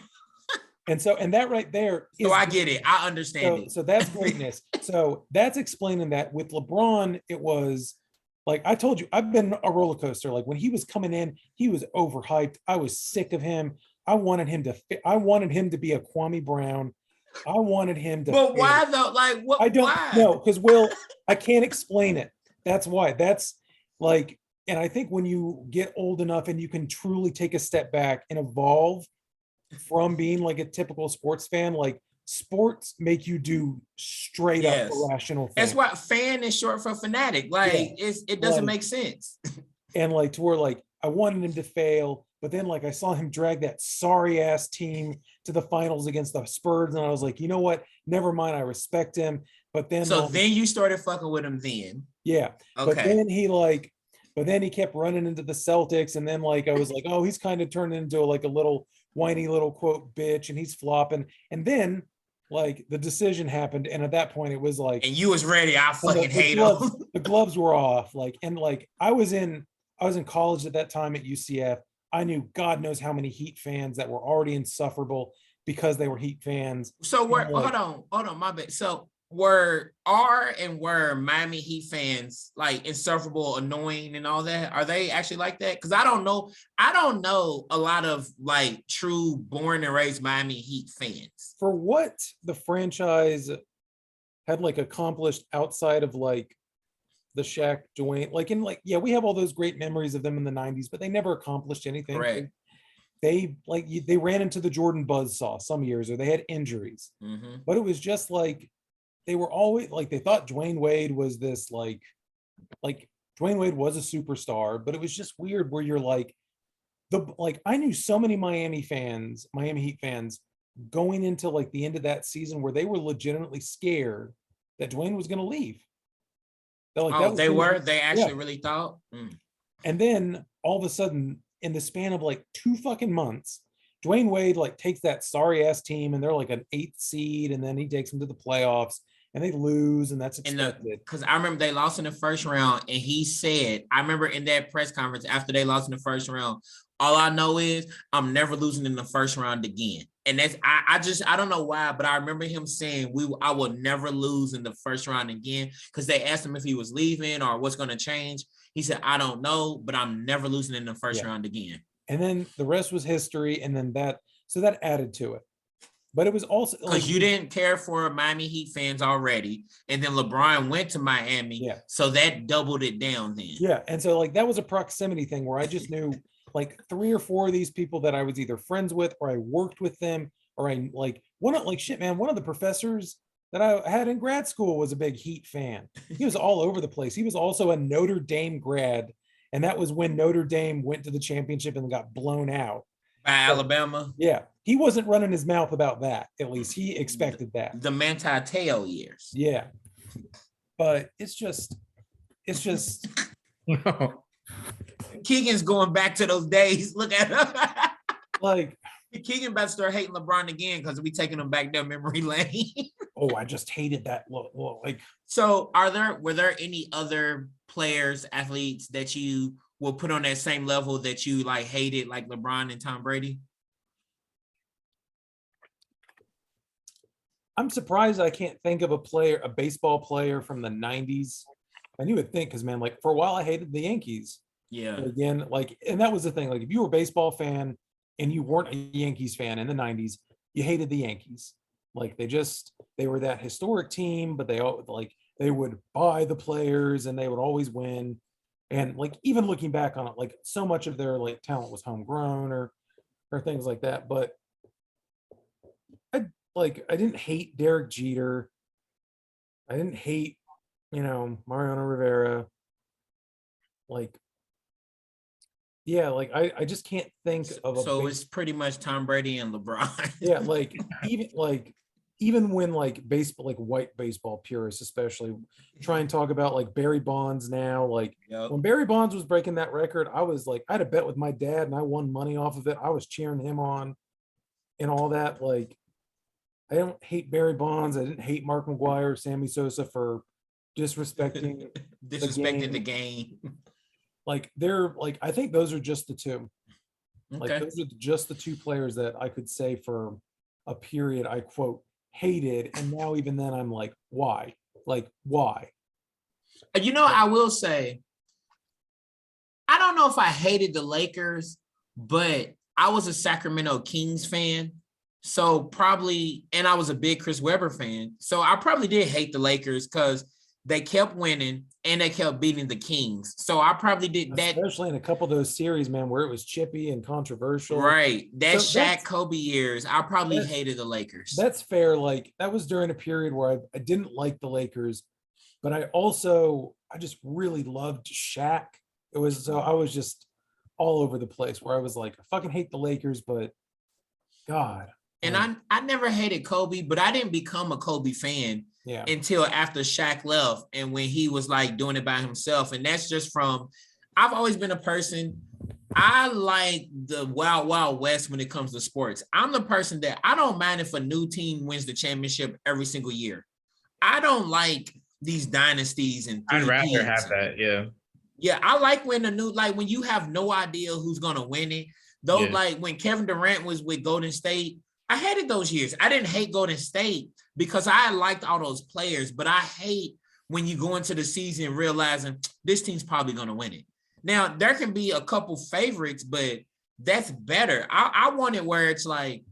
S3: And that right there is,
S1: so I get it. I understand it.
S3: So that's greatness. So that's explaining that. With LeBron, it was like I told you, I've been a roller coaster. Like when he was coming in, he was overhyped. I was sick of him. I wanted him to be a Kwame Brown. I wanted him to.
S1: But why though? Like what?
S3: I don't know, because I can't explain it. That's why. That's like, and I think when you get old enough and you can truly take a step back and evolve from being like a typical sports fan, like sports make you do straight up irrational things.
S1: That's why fan is short for fanatic. Like it doesn't make sense.
S3: And like to where like I wanted him to fail. But then, like, I saw him drag that sorry-ass team to the finals against the Spurs, and I was like, you know what? Never mind. I respect him. But then
S1: So then you started fucking with him then.
S3: yeah. But
S1: Okay.
S3: then he kept running into the Celtics, and then like I was like, oh, he's kind of turned into like a little whiny little quote bitch, and he's flopping. And then like the decision happened, and at that point it was like,
S1: And you was ready. I
S3: and
S1: fucking hate him.
S3: the gloves were off. Like, and like I was in college at that time at UCF. I knew God knows how many Heat fans that were already insufferable because they were Heat fans.
S1: So we're
S3: Like,
S1: hold on, my bad. So were Miami Heat fans like insufferable, annoying, and all that? Are they actually like that? Because I don't know a lot of like true born and raised Miami Heat fans.
S3: for what the franchise had like accomplished outside of like the Shaq, Dwayne, like in like, yeah, we have all those great memories of them in the 90s, but they never accomplished anything.
S1: Correct.
S3: They ran into the Jordan buzzsaw some years, or they had injuries.
S1: Mm-hmm.
S3: But it was just like they were always like, they thought Dwayne Wade was this like Dwayne Wade was a superstar, but it was just weird where you're like I knew so many Miami Heat fans going into like the end of that season where they were legitimately scared that Dwayne was going to leave. They're like, that was
S1: they actually really thought.
S3: And then all of a sudden, in the span of like 2 fucking months, Dwayne Wade like takes that sorry ass team, and they're like an 8th seed, and then he takes them to the playoffs, and they lose, and that's expected.
S1: Because I remember they lost in the first round, and he said, I remember in that press conference after they lost in the first round, all I know is I'm never losing in the first round again. And that's I don't know why, but I remember him saying I will never lose in the first round again, because they asked him if he was leaving or what's going to change. He said, I don't know, but I'm never losing in the first round again.
S3: And then the rest was history, and then that added to it. But it was also
S1: because you didn't care for Miami Heat fans already, and then LeBron went to Miami, so that doubled it down then.
S3: Yeah, and so like that was a proximity thing where I just knew like 3 or 4 of these people that I was either friends with, or I worked with them, or I like one of the professors that I had in grad school was a big Heat fan. He was all over the place. He was also a Notre Dame grad, and that was when Notre Dame went to the championship and got blown out
S1: by Alabama.
S3: Yeah, he wasn't running his mouth about that. At least he expected that.
S1: The Manti Te'o years.
S3: Yeah, but it's just
S2: No.
S1: Keegan's going back to those days. Look at him.
S3: Like
S1: Keegan about to start hating LeBron again because we taking him back down memory lane.
S3: Oh, I just hated that. Like,
S1: so were there any other players, athletes that you will put on that same level that you like hated, like LeBron and Tom Brady?
S3: I'm surprised I can't think of a baseball player from the 90s. And you would think, because man, like for a while I hated the Yankees.
S1: Yeah.
S3: But again, like, and that was the thing. Like, if you were a baseball fan and you weren't a Yankees fan in the 90s, you hated the Yankees. Like they were that historic team, but they would buy the players and they would always win. And like, even looking back on it, like so much of their like talent was homegrown or things like that. But I didn't hate Derek Jeter. I didn't hate, Mariano Rivera. Like, yeah, like I just can't think of a.
S1: So it's pretty much Tom Brady and LeBron.
S3: Yeah, even when like baseball, like white baseball purists especially try and talk about like Barry Bonds now, like when Barry Bonds was breaking that record, I was like, I had a bet with my dad and I won money off of it. I was cheering him on and all that. Like, I don't hate Barry Bonds. I didn't hate Mark McGwire, Sammy Sosa for disrespecting
S1: the game.
S3: Like I think those are just the two.
S1: Okay.
S3: Like those are just the two players that I could say for a period I quote hated, and now even then I'm like, why? Like, why?
S1: I will say, I don't know if I hated the Lakers, but I was a Sacramento Kings fan. So probably, and I was a big Chris Webber fan. So I probably did hate the Lakers because they kept winning and they kept beating the Kings. So I probably did that.
S3: Especially in a couple of those series, man, where it was chippy and controversial.
S1: Right. Shaq Kobe years, I probably hated the Lakers.
S3: That's fair. Like, that was during a period where I didn't like the Lakers, but I just really loved Shaq. I was just all over the place where I was like, I fucking hate the Lakers, but God.
S1: And I never hated Kobe, but I didn't become a Kobe fan
S3: Yeah.
S1: until after Shaq left and when he was like doing it by himself. And that's just from, I've always been a person, I like the wild, wild west when it comes to sports. I'm the person that I don't mind if a new team wins the championship every single year. I don't like these dynasties and
S2: I'd rather
S1: three-peats.
S2: have that. Yeah.
S1: Yeah, I like when when you have no idea who's gonna win it. Though,
S2: Yeah.
S1: like when Kevin Durant was with Golden State, I hated those years. I didn't hate Golden State because I liked all those players, but I hate when you go into the season realizing this team's probably gonna win it. Now, there can be a couple favorites, but that's better. I want it where it's like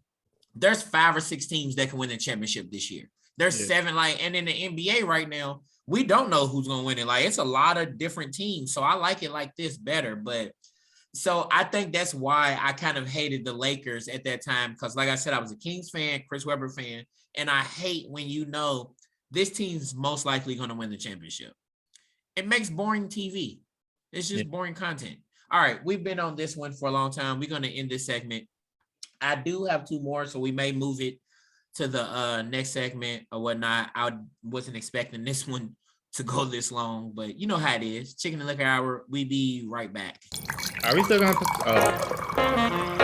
S1: there's 5 or 6 teams that can win the championship this year. There's 7, and in the NBA right now, we don't know who's going to win it. Like, it's a lot of different teams. So I like it like this better. But so I think that's why I kind of hated the Lakers at that time. Because like I said, I was a Kings fan, Chris Webber fan. And I hate when this team's most likely going to win the championship. It makes boring TV. It's just boring content. All right. We've been on this one for a long time. We're going to end this segment. I do have 2 more, so we may move it to the next segment or whatnot. I wasn't expecting this one to go this long, but you know how it is. Chicken and Liquor Hour. We be right back.
S2: Are we still going to? Oh.